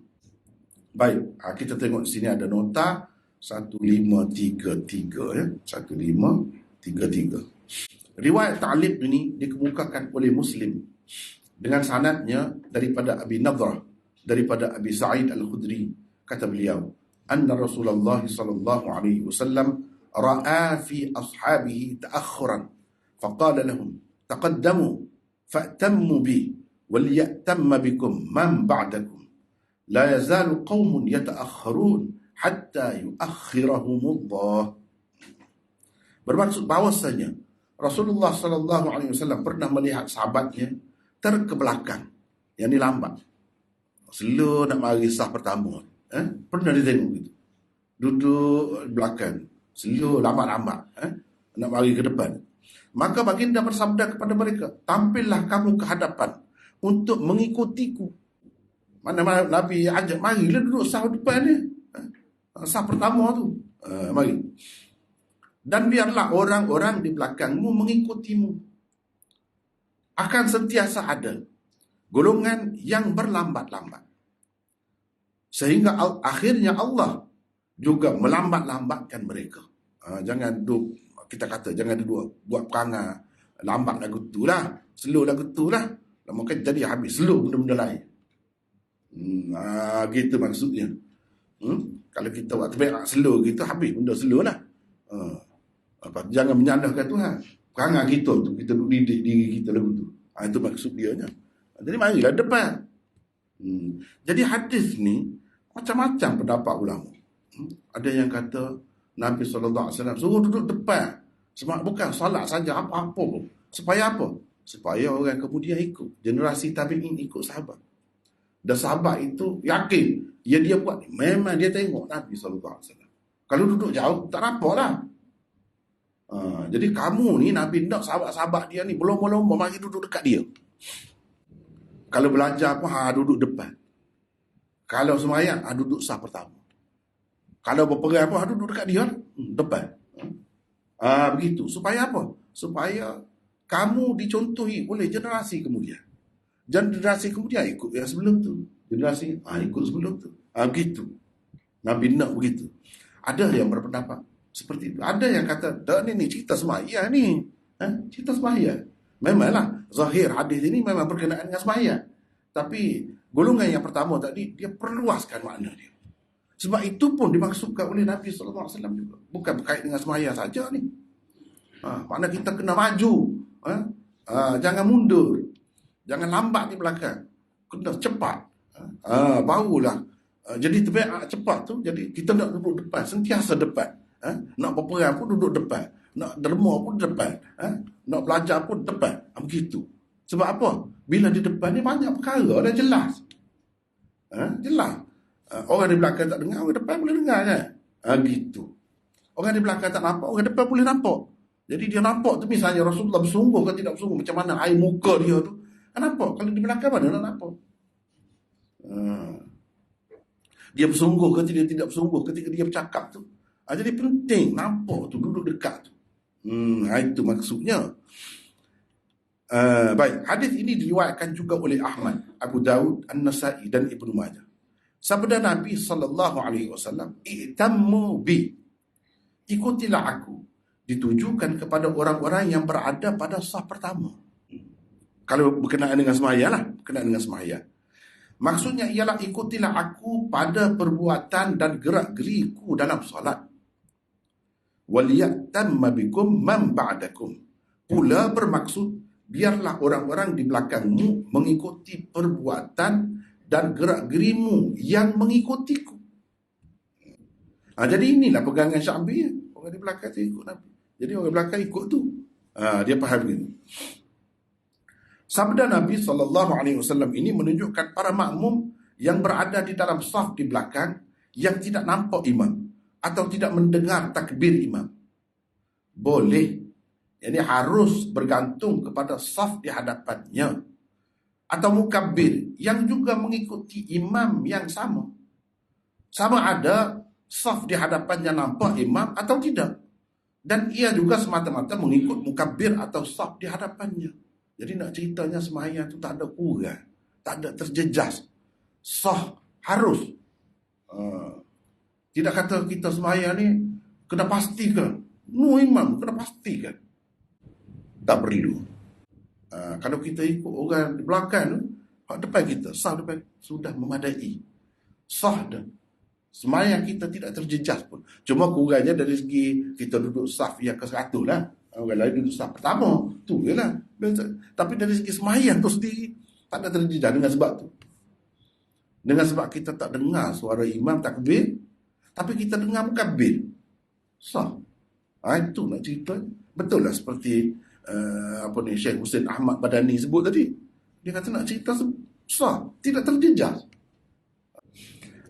Baik, kita tengok di sini ada nota 1533 ya, 1533. Riwayat ta'liq ini dikemukakan oleh Muslim dengan sanadnya daripada Abi Nadrah, daripada Abi Sa'id Al-Khudri. Kata beliau, anna Rasulullah sallallahu alaihi wasallam ra'a fi ashabihi ta'akhuran faqala lahum taqaddamu fa'tammu bi wal ya'tamma bikum man ba'dakum la yazalu qaumun yata'akhirun hatta yuakhirahumullah. Bermaksud bahawasanya Rasulullah sallallahu alaihi wasallam pernah melihat sahabatnya terkebelakang, yang ni lambat, slow nak mari sah pertama. Pernah dia tengok gitu, duduk belakang, slow, lambat-lambat, nak mari ke depan. Maka baginda bersabda kepada mereka, tampillah kamu ke hadapan untuk mengikutiku. Mana Nabi ajak, marilah duduk sah depan ni, sah pertama tu, mari. Dan biarlah orang-orang di belakangmu mengikutimu. Akan sentiasa ada golongan yang berlambat-lambat, sehingga akhirnya Allah juga melambat-lambatkan mereka. Jangan duduk, kita kata jangan duduk buat perangai lambat lagu tu lah, slow lagu tu lah, mungkin jadi habis slow benda-benda lain. Gitu maksudnya. Kalau kita buat terbaik slow gitu, habis benda slow lah. Jangan menyalahkan Tuhan. Perangai kita tu, kita duduk didik diri kita lagu tu. Itu maksud dia nya. Jadi marilah depan. Jadi hadis ni macam-macam pendapat ulama. Ada yang kata Nabi SAW suruh duduk depan. Bukan solat saja, apa-apa pun. Supaya apa? Supaya orang kemudian ikut. Generasi tabi'in ikut sahabat. Dan sahabat itu yakin, ya dia buat ni. Memang dia tengok Nabi SAW. Kalau duduk jauh, tak nampak lah. Jadi kamu ni, Nabi nak sahabat-sahabat dia ni, belum-belum mari duduk dekat dia. Kalau belajar pun, duduk depan. Kalau semayang, duduk sah pertama. Kalau berperang pun, duduk dekat dia, depan. Begitu. Supaya apa? Supaya kamu dicontohi oleh generasi kemudian. Generasi kemudian ikut yang sebelum tu. Generasi ikut sebelum tu. Begitu. Nabi nak begitu. Ada yang berpendapat seperti itu. Ada yang kata, ni cerita semaya ni. Cerita semaya. Memanglah, zahir hadis ini memang berkenaan dengan semaya. Tapi golongan yang pertama tadi, dia perluaskan makna dia. Sebab itu pun dimaksudkan oleh Nabi SAW juga. Bukan berkait dengan semaya saja ni. Makna kita kena maju. Jangan mundur. Jangan lambat di belakang. Kena cepat. Barulah. Jadi terbaik cepat tu. Jadi kita nak duduk depan. Sentiasa depan. Nak berperang pun duduk depan. Nak derma pun depan. Nak belajar pun depan. Begitu. Sebab apa? Bila di depan ni banyak perkara dah jelas. Jelas. Orang di belakang tak dengar, orang depan boleh dengar kan? Gitu. Orang di belakang tak nampak, orang depan boleh nampak. Jadi dia nampak tu misalnya Rasulullah bersungguh ke tidak bersungguh. Macam mana air muka dia tu. Nampak. Kalau di belakang mana nak nampak? Dia bersungguh ke tidak bersungguh ketika dia bercakap tu. Jadi penting nampak tu, duduk dekat tu. Itu maksudnya. Baik, hadis ini diriwayatkan juga oleh Ahmad, Abu Daud, An-Nasai dan Ibnu Majah. Sabda Nabi SAW, "I'tammu bi." Ikutilah aku. Ditujukan kepada orang-orang yang berada pada saf pertama. Kalau berkenaan dengan semaya lah, berkenaan dengan semaya. Maksudnya ialah ikutilah aku pada perbuatan dan gerak-geriku dalam salat. Waliyatamma bikum man ba'dakum. Pula bermaksud biarlah orang-orang di belakangmu mengikuti perbuatan dan gerak-gerimu yang mengikutiku. Jadi inilah pegangan Syafi'i. Orang di belakang tu ikut Nabi. Jadi orang belakang ikut tu. Dia faham ini. Sabda Nabi SAW ini menunjukkan para makmum yang berada di dalam saf di belakang yang tidak nampak imam atau tidak mendengar takbir imam. Boleh. Jadi harus bergantung kepada saf di hadapannya. Atau mukabbir yang juga mengikuti imam yang sama. Sama ada saf di hadapannya nampak imam atau tidak. Dan ia juga semata-mata mengikut mukabbir atau saf di hadapannya. Jadi nak ceritanya sembahyang tu tak ada kurang. Tak ada terjejas. Sah harus. Tidak kata kita sembahyang ni kena pastikan. Imam kena pastikan. Tak perlu. Kalau kita ikut orang di belakang tu, depan kita, sah depan, sudah memadai. Sah dah. Sembahyang kita tidak terjejas pun. Cuma kurangnya dari segi kita duduk saf yang ke-100 lah. Orang lain duduk saf pertama. Tu je lah. Tapi dari segi sembahyang tu sendiri, tak ada terjejas dengan sebab tu. Dengan sebab kita tak dengar suara imam takbir, tapi kita dengar mukabbir. Sah. Itu nak cerita. Betul lah seperti Syekh Hussein Ahmad Badani sebut tadi. Dia kata nak cerita sah. Tidak terjejas.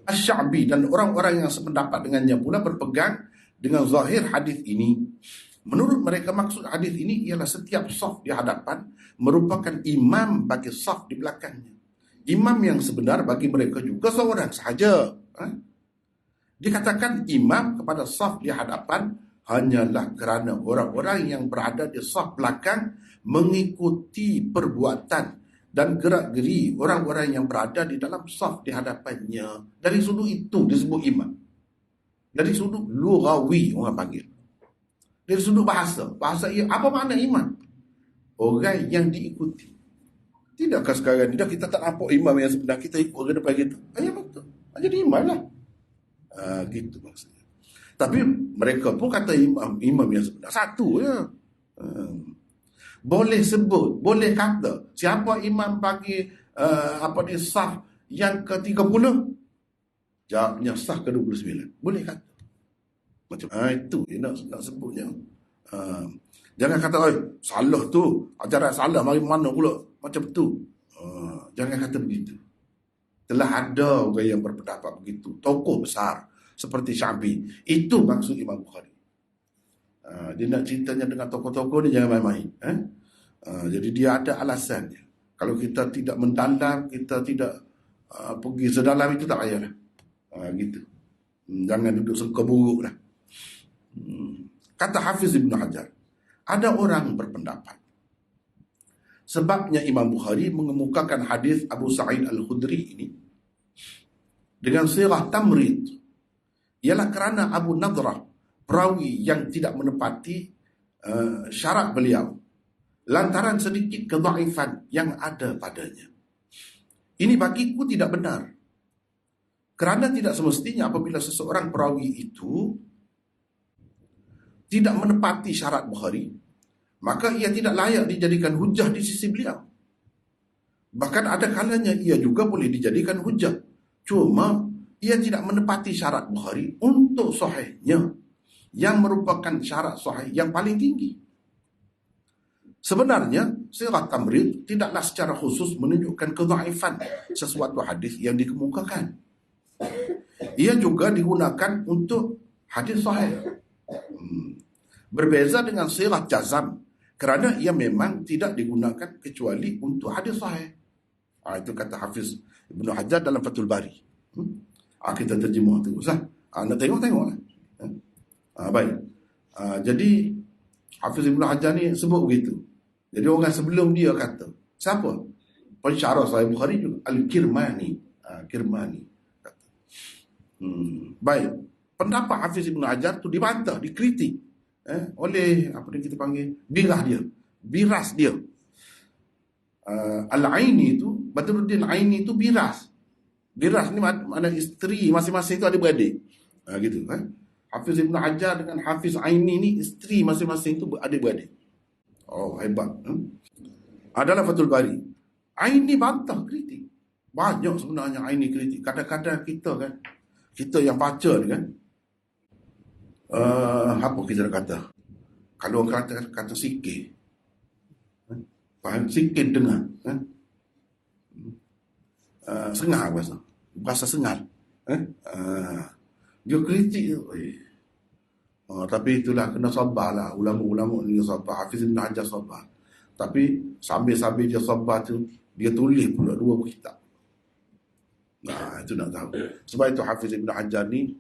Asy-Sya'bi dan orang-orang yang sependapat dengannya pula berpegang dengan zahir hadis ini. Menurut mereka maksud hadis ini ialah setiap saf di hadapan merupakan imam bagi saf di belakangnya. Imam yang sebenar bagi mereka juga seorang sahaja. Dikatakan imam kepada saf di hadapan hanyalah kerana orang-orang yang berada di saf belakang mengikuti perbuatan dan gerak-geri orang-orang yang berada di dalam saf di hadapannya. Dari sudut itu disebut imam. Dari sudut lughawi orang panggil. Dari sudut bahasa ia apa makna imam? Orang yang diikuti. Tidakkah sekarang ni dah kita tak nampak imam yang sebenar, kita ikut orang depan kita. Ya betul. Jadi imam lah. Gitu maksudnya. Tapi mereka pun kata imam yang sebenar satu je. Boleh sebut, boleh kata siapa imam bagi di saf yang ke-30? Jawabnya saf ke-29. Boleh kata. Macam itu nak sebutnya. Uh, Jangan kata, oi, salah tu, ajaran salah, mari mana pula, macam tu. Jangan kata begitu. Telah ada orang yang berpendapat begitu. Tokoh besar seperti Syafi'i. Itu maksud Imam Bukhari. Dia nak ceritanya dengan tokoh-tokoh ni jangan main-main. Jadi dia ada alasannya. Kalau kita tidak mendalam, kita tidak pergi sedalam itu tak payahlah. Gitu. Jangan duduk sangka buruk lah. Kata Hafiz Ibn Hajar, ada orang berpendapat sebabnya Imam Bukhari mengemukakan hadis Abu Sa'id Al-Khudri ini dengan sirah tamrid ialah kerana Abu Nadrah, perawi yang tidak menepati syarat beliau lantaran sedikit kedhaifan yang ada padanya. Ini bagiku tidak benar. Kerana tidak semestinya apabila seseorang perawi itu tidak menepati syarat Bukhari, maka ia tidak layak dijadikan hujah di sisi beliau. Bahkan ada kalanya ia juga boleh dijadikan hujah. Cuma ia tidak menepati syarat Bukhari untuk sahihnya, yang merupakan syarat sahih yang paling tinggi. Sebenarnya, sirah tamrid tidaklah secara khusus menunjukkan kedhaifan sesuatu hadis yang dikemukakan. Ia juga digunakan untuk hadis sahih. Berbeza dengan sirah jazam, kerana ia memang tidak digunakan kecuali untuk hadis sahih. Itu kata Hafiz Ibn Hajar dalam Fathul Bari. Kita terjemah tu. Nak tengok-tengoklah. Baik. Jadi Hafiz Ibn Hajar ni sebut begitu. Jadi orang sebelum dia kata, siapa? Pensyarah Sahih Bukhari juga, Al-Kirmani. Kirmani kata. Baik. Pendapat Hafiz Ibn Hajar tu dibantah, dikritik oleh apa yang kita panggil biras dia. Al-Aini itu, Badruddin Aini itu biras ni mana isteri masing-masing itu ada beradik. Gitu kan. Hafiz Ibn Hajar dengan Hafiz Aini ni isteri masing-masing itu ada beradik. Oh, hebat. Adalah Fathul Bari. Aini bantah, kritik. Banyak sebenarnya Aini kritik. Kadang-kadang kita yang baca ni kan, apa kita nak kata? Kalau orang kata sikit, faham sikit dengar, sengal bahasa sengal, dia kritik tu. Tapi itulah kena sabarlah, ulama-ulama ni sabar. Hafiz Ibn Hajar sabar. Tapi sambil dia sabar tu, dia tulis pula 2 buku kitab. Itu nak tahu. Sebab itu Hafiz Ibn Hajar ni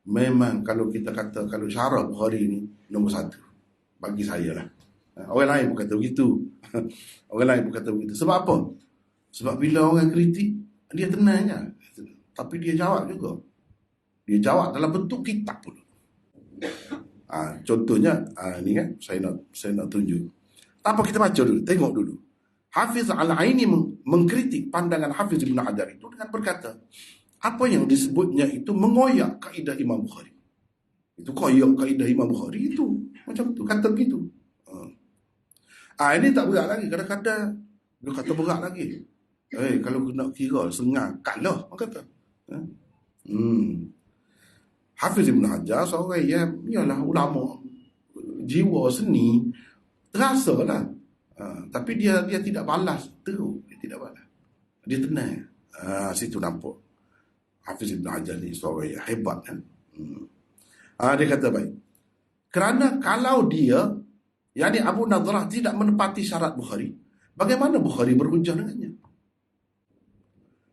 memang kalau kita kata, kalau syarah Bukhari ni nombor 1 bagi saya lah. Orang lain pun kata begitu. Orang lain pun kata begitu. Sebab apa? Sebab bila orang kritik, dia tenangnya. Tapi dia jawab juga. Dia jawab dalam bentuk kitab pula. Contohnya ni kan, saya nak tunjuk. Apa kita baca dulu, tengok dulu. Hafiz Al-Aini mengkritik pandangan Hafiz Ibn Hajar itu dengan berkata, apa yang disebutnya itu mengoyak kaedah Imam Bukhari. Itu koyak kaedah Imam Bukhari itu. Macam tu, kata begitu. Ini tak berat lagi. Kadang-kadang dia kata berat lagi. Kalau nak kira sengang, kalah, orang kata. Hafiz Ibn Hajar seorang yang ialah ulama, jiwa seni, terasa lah. Tapi dia tidak balas teruk. Dia tidak balas. Dia tenang. Situ nampak Hafiz Ibn Hajar ni seorang yang hebat kan. Dia kata baik. Kerana kalau dia, yakni Abu Nadrah, tidak menepati syarat Bukhari, bagaimana Bukhari berhujah dengannya?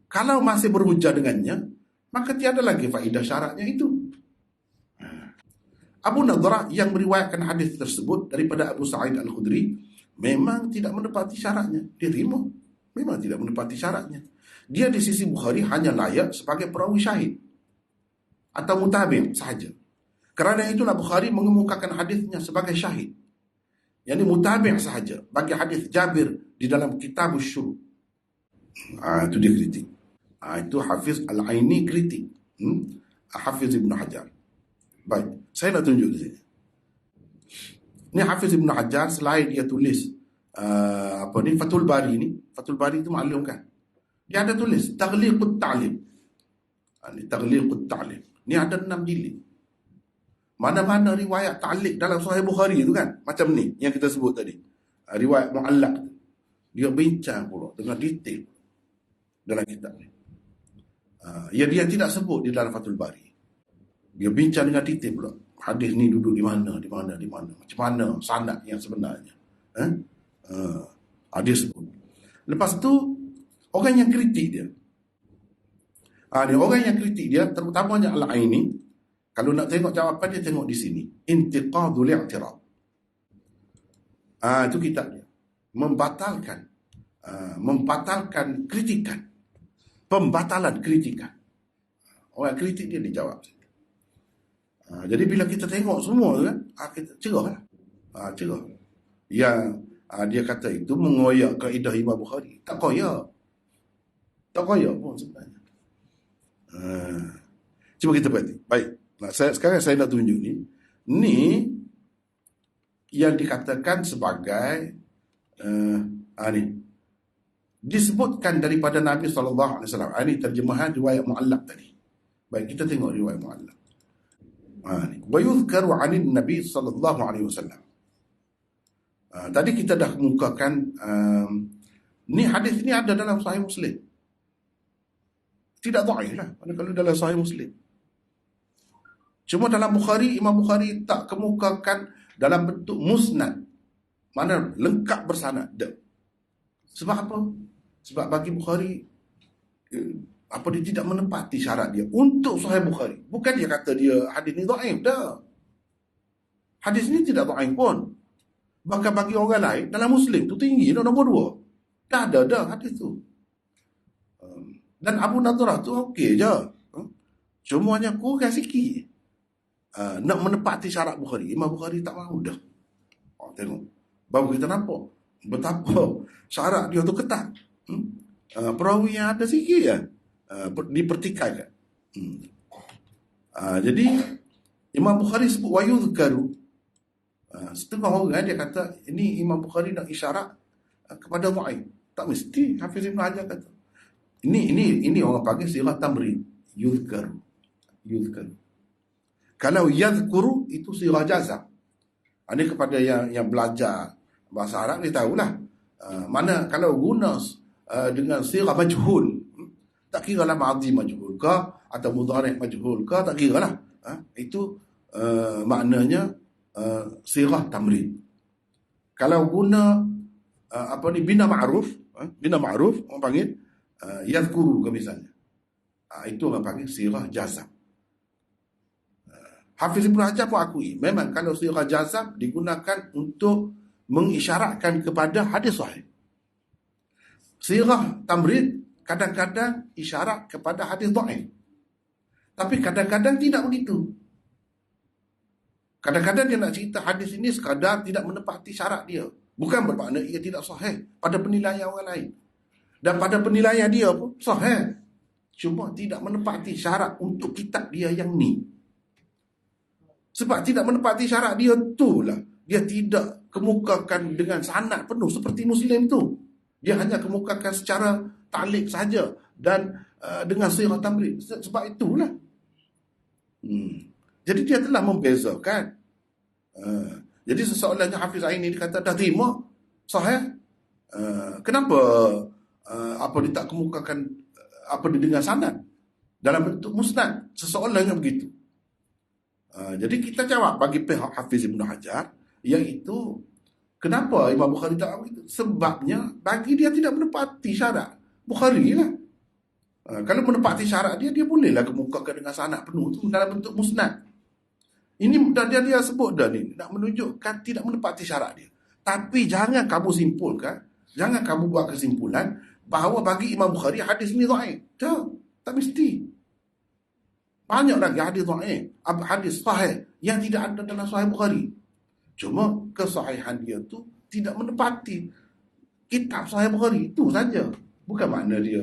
Kalau masih berhujah dengannya, maka tiada lagi faedah syaratnya itu. Abu Nadrah yang meriwayatkan hadis tersebut daripada Abu Sa'id Al-Khudri memang tidak menepati syaratnya. Dia terima. Memang tidak menepati syaratnya. Dia di sisi Bukhari hanya layak sebagai perawi syahid atau mutabi' sahaja. Kerana itulah Bukhari mengemukakan hadisnya sebagai syahid, yakni mutabi' sahaja bagi hadis Jabir di dalam Kitab Syuruk. Itu dia kritik. Itu Hafiz Al-Aini kritik. Hafiz Ibn Hajar. Baik, saya nak tunjuk di sini. Ini Hafiz Ibn Hajar, selain dia tulis Fathul Bari ni. Fathul Bari itu maklum kan, dia ada tulis Taghliqut Ta'lim. Ini Taghliqut Ta'lim. Ini ada 6 jilid. Mana-mana riwayat ta'liq dalam Sahih Bukhari tu kan, macam ni yang kita sebut tadi, riwayat mu'allaq, dia bincang pula dengan detail dalam kitab ni. Yang dia tidak sebut di dalam Fathul Bari. Dia bincang dengan detail pula. Hadis ni duduk di mana. Macam mana sanad yang sebenarnya. Dia sebut. Lepas tu, orang yang kritik dia. Orang yang kritik dia, terutamanya Al-Aini, kalau nak tengok jawapan dia, tengok di sini. Intiqadul i'tirad. Itu kitab dia. Membatalkan kritikan. Pembatalan kritikan. Orang kritik dia dijawab. Jadi bila kita tengok semua tu kan, kita cerah lah. Cerah. Yang dia kata itu mengoyak kaedah Imam Bukhari. Tak koyak. Tak koyak pun sebenarnya. Cuba kita perhati. Baik. Sekarang saya nak tunjuk ni. Ni yang dikatakan sebagai ni. Disebutkan daripada Nabi SAW. Ini terjemahan riwayat mu'allaq tadi. Baik, kita tengok riwayat mu'allaq. Wa yuzkaru 'anil Nabi sallallahu alaihi wasallam. Tadi kita dah kemukakan ni hadis ni ada dalam Sahih Muslim. Tidak dhaif lah kalau dalam Sahih Muslim. Cuma dalam Bukhari, Imam Bukhari tak kemukakan dalam bentuk musnad. Mana lengkap bersanad. Sebab apa? Sebab bagi Bukhari dia tidak menepati syarat dia untuk Sahih Bukhari. Bukan dia kata dia hadis ni dhaif dah. Hadis ni tidak dhaif pun. Bahkan bagi orang lain dalam Muslim tu tinggi dah, nombor 2. Dah ada hadis tu. Dan Abu Nadrah tu okey je. Cumanya kurang sikit. Nak menepati syarat Bukhari. Imam Bukhari tak mahu dah. Tengok. Baru kita nampak betapa syarat dia tu ketat. Perawi yang ada sikit je dipertikaikan. Jadi Imam Bukhari sebut wa yuzkaru. Setengah orang dia kata ini Imam Bukhari nak isyarat kepada dhaif. Tak mesti. Hafiz Ibn Hajar kata ini orang panggil sirah tamrid. Yuzkaru. Kalau yadhkuru itu sirah jazam. Ini kepada yang belajar bahasa Arab dia tahulah. Mana kalau guna dengan sirah majhul, tak kira lah madhi majhul ke atau mudhari' majhul ke, tak kira lah. Itu maknanya sirah tamrid. Kalau guna bina ma'ruf, orang panggil yadhkuru ke misalnya, itu orang panggil sirah jazam. Hafiz Ibn Hajar pun akui memang kalau sirah jazam digunakan untuk mengisyaratkan kepada hadis sahih. Sirah tamrid kadang-kadang isyarat kepada hadis dhaif. Tapi kadang-kadang tidak begitu. Kadang-kadang dia nak cerita hadis ini sekadar tidak menepati syarat dia. Bukan bermakna ia tidak sahih pada penilaian orang lain. Dan pada penilaian dia pun sahih. Cuma tidak menepati syarat untuk kitab dia yang ni. Sebab tidak menepati syarat dia itulah dia tidak kemukakan dengan sanad penuh seperti Muslim tu. Dia hanya kemukakan secara ta'liq saja dan dengan sirah tamrid. Sebab itulah. Jadi dia telah membezakan. Jadi seseorang yang Hafiz Aini dia kata dah terima sahih. Kenapa dia tak kemukakan dia dengan sanad dalam bentuk musnad? Seseorang yang begitu. Jadi kita jawab bagi pihak Hafiz Ibn Hajar, iaitu kenapa Imam Bukhari tak begitu? Sebabnya bagi dia tidak menepati syarat Bukhari lah. Kalau menepati syarat dia bolehlah kemukakan dengan sanad penuh tu dalam bentuk musnad. Ini dia sebut dah ni, nak menunjukkan tidak menepati syarat dia. Tapi jangan kamu simpulkan, jangan kamu buat kesimpulan bahawa bagi Imam Bukhari hadis ni dhaif. Tak mesti. Banyak lagi hadis dhaif, hadis sahih yang tidak ada dalam Sahih Bukhari. Cuma kesahihan dia tu tidak menepati kitab Sahih Bukhari itu saja. Bukan makna dia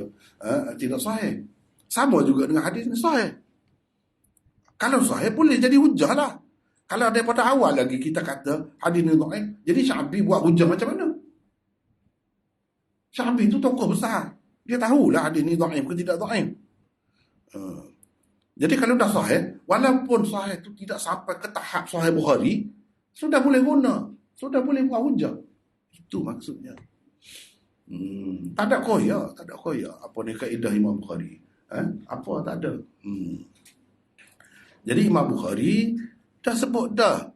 tidak sahih. Sama juga dengan hadis ni sahih. Kalau sahih boleh jadi hujah lah. Kalau daripada awal lagi kita kata hadis ni dhaif, jadi Syafi'i buat hujah macam mana? Syafi'i itu tokoh besar. Dia tahulah hadis ni dhaif ke tidak dhaif. Jadi kalau dah sahih, walaupun sahih itu tidak sampai ke tahap sahih Bukhari, sudah boleh guna, sudah boleh buat hujah. Itu maksudnya. Tak ada koyak, tak ada koyak. Apa ni kaedah Imam Bukhari? Apa tak ada. Jadi Imam Bukhari dah sebut dah,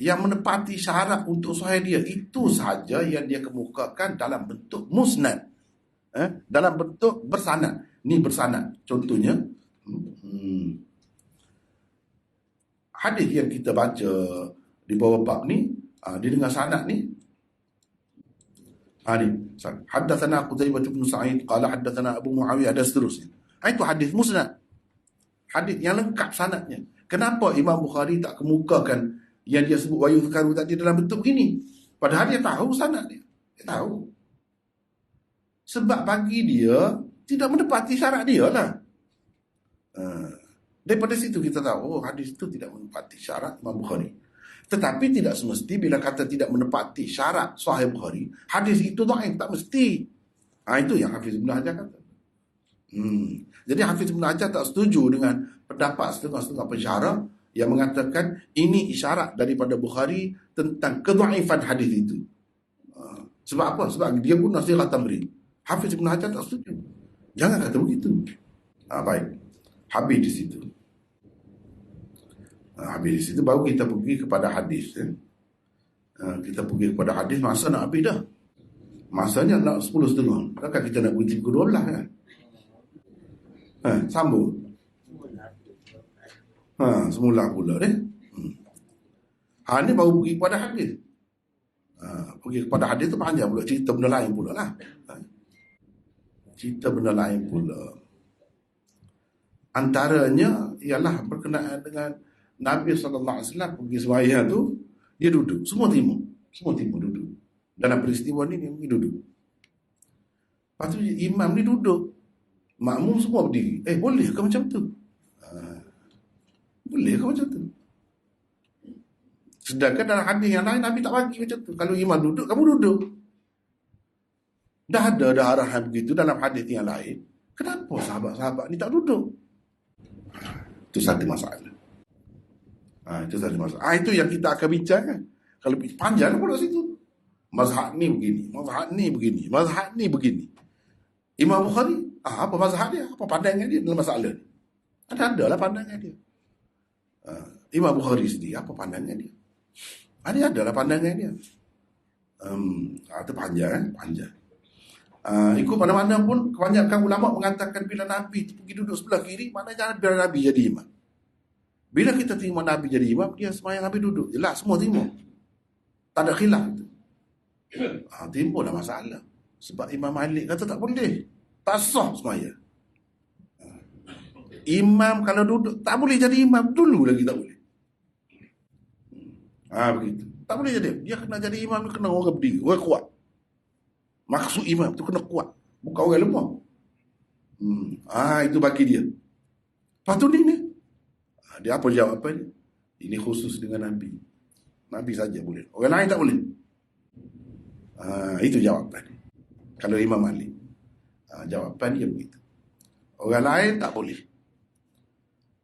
yang menepati syarat untuk sahih dia itu saja yang dia kemukakan dalam bentuk musnad, dalam bentuk bersanad. Ni bersanad. Contohnya, hadis yang kita baca di bawah bab ni, dia dengan sanad ni. Ni haddatsana Qutaibah bin Sa'id qala haddatsana Abu Muawiyah, dan seterusnya. Itu hadis musnad. Hadis yang lengkap sanadnya. Kenapa Imam Bukhari tak kemukakan yang dia sebut wayu zakaru tadi dalam bentuk begini? Padahal dia tahu sanad dia. Dia tahu. Sebab bagi dia tidak menepati syarat dia lah. Daripada situ kita tahu, hadis itu tidak menepati syarat Imam Bukhari. Tetapi tidak semesti bila kata tidak menepati syarat Sahih Bukhari, hadis itu dhaif, tak mesti. Itu yang Hafiz Ibn Hajar kata. Jadi Hafiz Ibn Hajar tak setuju dengan pendapat setengah-setengah pensyarah yang mengatakan ini isyarat daripada Bukhari tentang kedhaifan hadis itu. Sebab apa? Sebab dia guna sighah tamrid. Hafiz Ibn Hajar tak setuju. Jangan kata begitu. Baik. Habis di situ. Habis di situ baru kita pergi kepada hadis. Kita pergi kepada hadis, masa nak habis dah. Masanya nak 10.30. Takkan kita nak pergi ke 12 kan? Sambung. Semula pula ni. Ni baru pergi kepada hadis. Pergi kepada hadis tu panjang pula. Cerita benda lain pula lah. Cerita benda lain pula. Antaranya ialah berkenaan dengan Nabi SAW pergi sembahyang tu, dia duduk. Semua timur duduk. Dalam peristiwa ni, dia duduk. Lepas tu imam ni duduk. Makmum semua berdiri. Boleh ke macam tu? Boleh ke macam tu? Sedangkan dalam hadis yang lain, Nabi tak bagi macam tu. Kalau imam duduk, kamu duduk. Dah ada arahan begitu dalam hadis yang lain. Kenapa sahabat-sahabat ni tak duduk? Itu satu masalah. Itu satu masalah. Itu yang kita akan bincangkan. Kalau panjang pula situ. Mazhab ni begini, mazhab ni begini, mazhab ni begini. Imam Bukhari, apa mazhab dia? Apa pandangan dia dalam masalah ni? Ada lah pandangan dia. Imam Bukhari sendiri, apa pandangan dia? Dia adalah pandangan dia. Itu panjang. Ikut mana-mana pun kebanyakan ulama mengatakan bila Nabi pergi duduk sebelah kiri, maknanya bila Nabi jadi imam. Bila kita terima Nabi jadi imam, dia sembahyang Nabi duduk. Jelas semua terima. Tak ada khilaf itu. Timbullah masalah. Sebab Imam Malik kata tak boleh. Tak sah sembahyang. Imam kalau duduk tak boleh jadi imam. Dulu lagi tak boleh. Begitu. Tak boleh jadi. Dia kena jadi imam, kena orang berdiri, orang kuat. Maksud imam tu kena kuat, bukan orang lemah. Itu bagi dia. Lepas tu ni dia apa jawapan? Ini khusus dengan Nabi. Nabi saja boleh. Orang lain tak boleh. Itu jawapan. Kalau Imam Malik, jawapan dia begitu. Orang lain tak boleh.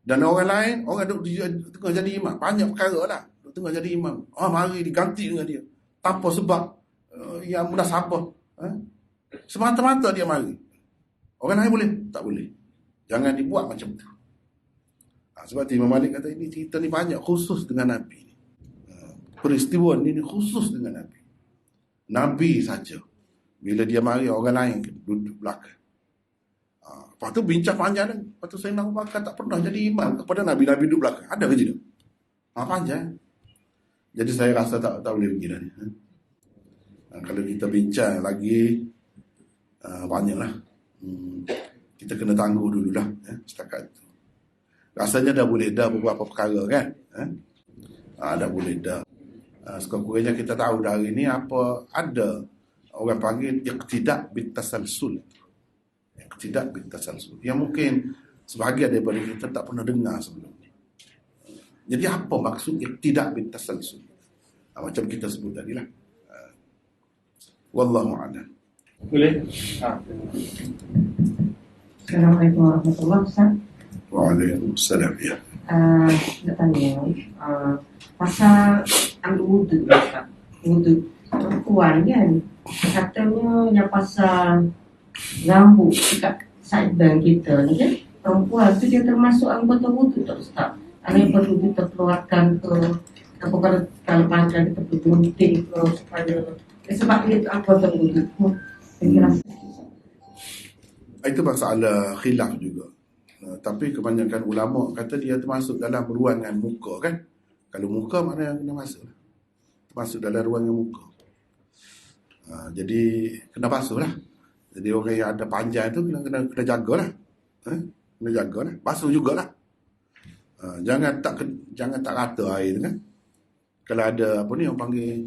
Dan orang lain, orang duduk tengah jadi imam, banyak perkara lah. Duduk tengah jadi imam. Mari diganti dengan dia. Tanpa sebab yang munasabah. Semata-mata dia mari. Orang lain boleh? Tak boleh. Jangan dibuat macam tu. Sebab Imam Malik kata ini cerita ni banyak khusus dengan Nabi. Peristiwa ni khusus dengan Nabi. Nabi saja. Bila dia mari, orang lain duduk belakang. Lepas tu bincang panjang. Lepas tu Sayyidina Abu Bakar tak pernah jadi imam kepada Nabi. Nabi duduk belakang. Ada ke tidak? Panjang. Jadi saya rasa tak boleh begini ni. Kalau kita bincang lagi, banyaklah. Kita kena tangguh dululah. Setakat itu. Rasanya dah boleh dah beberapa perkara kan. Dah boleh dah. Sekurang-kurangnya kita tahu dah hari ni apa ada orang panggil iqtida' bitasalsul. Iqtida' bitasalsul. Yang mungkin sebahagian daripada kita tak pernah dengar sebelum ni. Jadi apa maksud iqtida' bitasalsul? Macam kita sebut tadi lah. Wallahu a'lam. Boleh? Assalamualaikum warahmatullahi wabarakatuh. Waalaikumsalam ya. Nak tanya, pasal ambil wudhu, Ustaz. Wudhu perempuan kan, katanya yang pasal rambut dekat sideburn kita ni kan, perempuan tu dia termasuk anggota wudhu tak, Ustaz? Ada yang perlu kita keluarkan ke, apa kalau panjang kita perlu gunting ke, supaya sebab dia tu anggota wudhu. Itu masalah khilaf juga. Tapi kebanyakan ulama kata dia termasuk dalam ruangan muka kan. Kalau muka mana yang kena masuk? Termasuk dalam ruangan muka. Jadi kena basuh lah. Jadi orang yang ada panjang tu kena jagalah. Kena jagalah. Basuh jugalah. Jangan tak rata air tu kan. Kalau ada apa ni orang panggil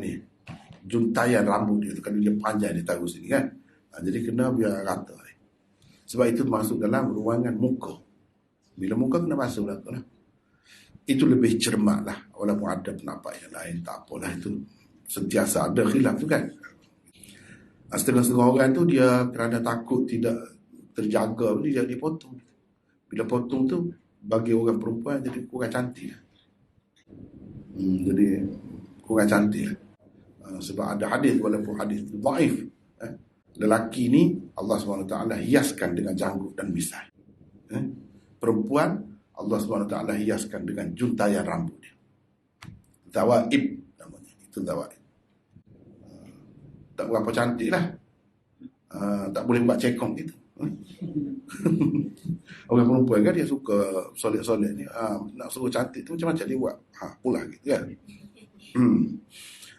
ni juntayan rambut dia tu, kalau dia panjang dia taruh sini kan. Jadi kena biar rata air. Sebab itu masuk dalam ruangan muka. Bila muka kena basuh lah. Itu lebih cermat lah. Walaupun ada pendapat yang lain, tak apalah, itu sentiasa ada khilaf tu kan. Setengah-setengah orang tu dia kerana takut tidak terjaga, dia potong. Bila potong tu bagi orang perempuan jadi kurang cantik. Jadi kurang cantik. Sebab ada hadis, walaupun hadis itu dhaif, lelaki ni Allah SWT hiaskan dengan janggut dan misai. Perempuan Allah SWT hiaskan dengan juntayan rambut dia. Zawaib namanya. Itu zawaib. Tak berapa cantik lah. Tak boleh buat cekong gitu. Orang perempuan kan dia suka solek-solek ni. Nak suruh cantik tu macam-macam dia buat. Pula gitu kan.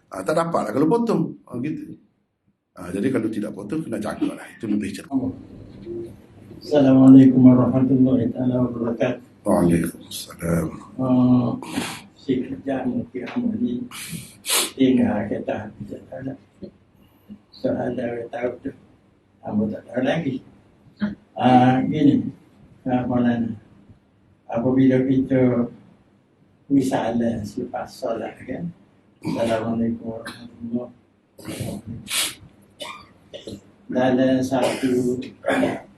Tak dapat lah kalau potong. Gitu. Jadi kalau tidak potong kena jagalah. Itu lebih cermat. Assalamualaikum warahmatullahi wabarakatuh. Waalaikumsalam. Si kerja mungkin ni tinggal kita ada soal dari tahu tu, kamu tak tahu lagi. Gini, Maulana, apabila kita misalnya selepas solat kan, Assalamualaikum warahmatullahi wabarakatuh. Dalam satu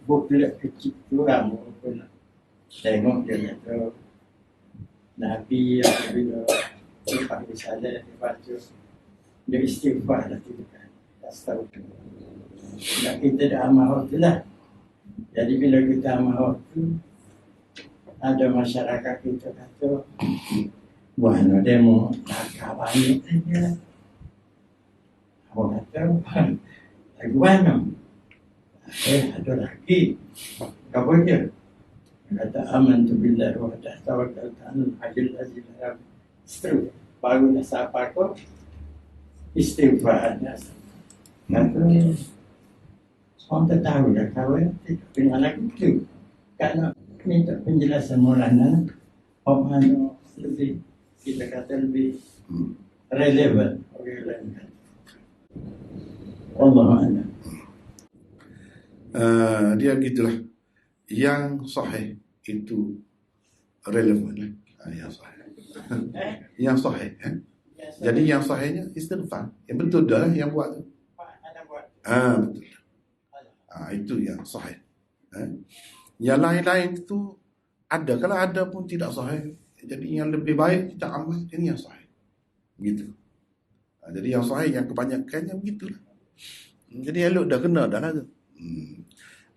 buklet kecil tu kamu pun tengok dia kata Nabi apabila lepas misalnya dia baca dia istighfar lah tu kan, astagfirullah. Dan kita dah amal tu lah. Jadi bila kita amal tu, ada masyarakat kita kata buat demo nak banyak saja. Apa kata lagu mana? Ada lagi. Apa dia? Kata amantu billahi wa tawakkaltu 'alal hayyil lazim la yamutu. Baru dah sapa kau istighfarnya. Kata orang tahu dah kawan dengan lagu tu. Karena minta penjelasan Maulana apa lebih kita kata lebih relevan. Wallahualam. Dia gitulah. Yang sahih itu relevan lah. Yang sahih. Yang sahih. Jadi yang sahihnya istighfar. Yang betul dah lah yang buat tu. Betul. Itu yang sahih. Yang lain-lain itu ada. Kalau ada pun tidak sahih. Jadi yang lebih baik kita amal. Ini yang sahih. Begitu. Jadi yang sahih yang kebanyakannya begitulah. Jadi elok dah kena dah lah tu.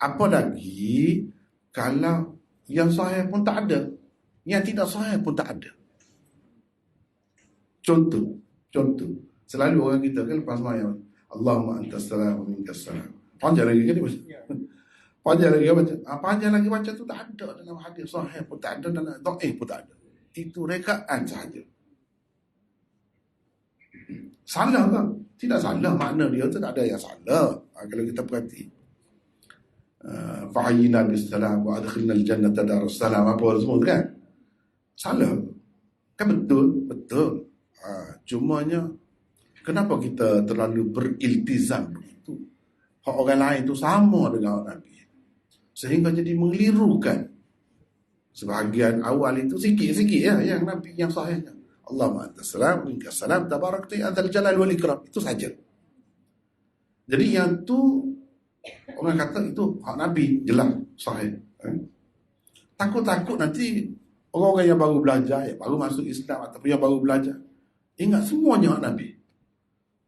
Apa lagi kalau yang sahih pun tak ada, yang tidak sahih pun tak ada. Contoh, selalu orang kita kan lepas sembahyang, Allahumma antas salam wa minkas salam. Panjang lagi kan dia? Panjang lagi baca. Panjang lagi baca tu tak ada dalam hadis sahih pun tak ada, dalam dhaif pun tak ada. Itu rekaan sahaja. Salah kan? Tidak salah, makna dia tu tak ada yang salah. Kalau kita perhati. Fa'ayyina bisalam wa adkhilna al-jannata darussalam, apa semua tu kan? Salah. Kan betul. Cumanya kenapa kita terlalu beriltizam begitu? Hak orang lain tu sama dengan Nabi. Sehingga jadi mengelirukan. Sebahagian awal itu sikit-sikit ya yang Nabi yang sahihnya. Allahumma antas salam minkas salam tabarakta ya dzal jalal wal ikram. Itu saja. Jadi yang tu orang kata itu hak Nabi jelas sahih. Takut-takut nanti orang-orang yang baru belajar, yang baru masuk Islam ataupun yang baru belajar, ingat semuanya Nabi.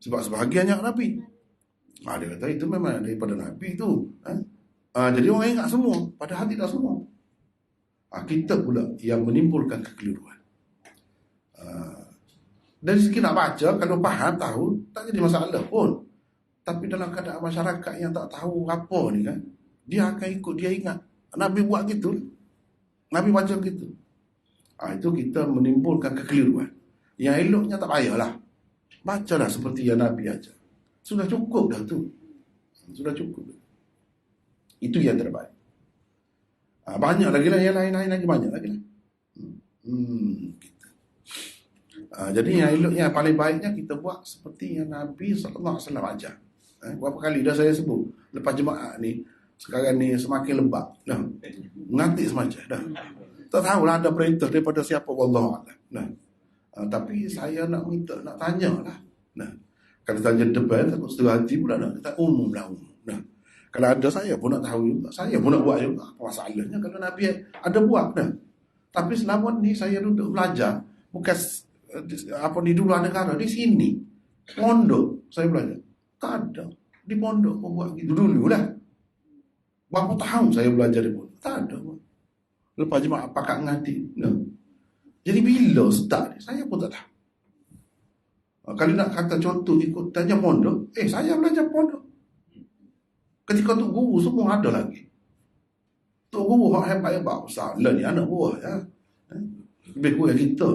Sebab sebahagiannya Nabi. Dia kata itu memang daripada Nabi tu. Jadi orang ingat semua, padahal tidak semua. Kita pula yang menimbulkan kekeliruan. Dari segi nak baca, kalau faham, tahu, tak jadi masalah pun. Tapi dalam keadaan masyarakat yang tak tahu apa ni kan, dia akan ikut, dia ingat. Nabi buat gitu. Nabi baca gitu. Itu kita menimbulkan kekeliruan. Yang eloknya tak payahlah. Bacalah seperti yang Nabi ajar. Sudah cukup dah tu. Sudah cukup. Itu yang terbaik. Banyak lagi lah, yang lain-lain lagi banyak lagi lah. Gitu. Jadi yang eloknya, paling baiknya kita buat seperti yang Nabi SAW ajar. Berapa kali dah saya sebut. Lepas jemaah ni, sekarang ni semakin lembab. Dah. Mengantik semacam dah. Tak tahulah ada perintah daripada siapa, wallahualam. Tapi saya nak minta, nak tanya lah. Kalau tanya depan, takut setengah hati pula nak. Kita umum lah. Kalau ada, saya pun nak tahu juga. Saya pun nak buat juga. Apa masalahnya kalau Nabi ada buat dah. Tapi selama ni saya duduk belajar. Bukan apa di luar negara. Di sini. Pondok saya belajar. Tak ada. Di pondok pun buat gitu. Dulu lah. Berapa tahun saya belajar di pondok. Tak ada. Lepas jemaah pakat ngadi. Jadi bila start ni, saya pun tak tahu. Kalau nak kata contoh ikut tanya pondok, saya belajar pondok. Ketika Tok Guru semua ada lagi. Tok Guru hak hebat-hebat besar. Lah ni anak buah ya. Lebih kurang kita.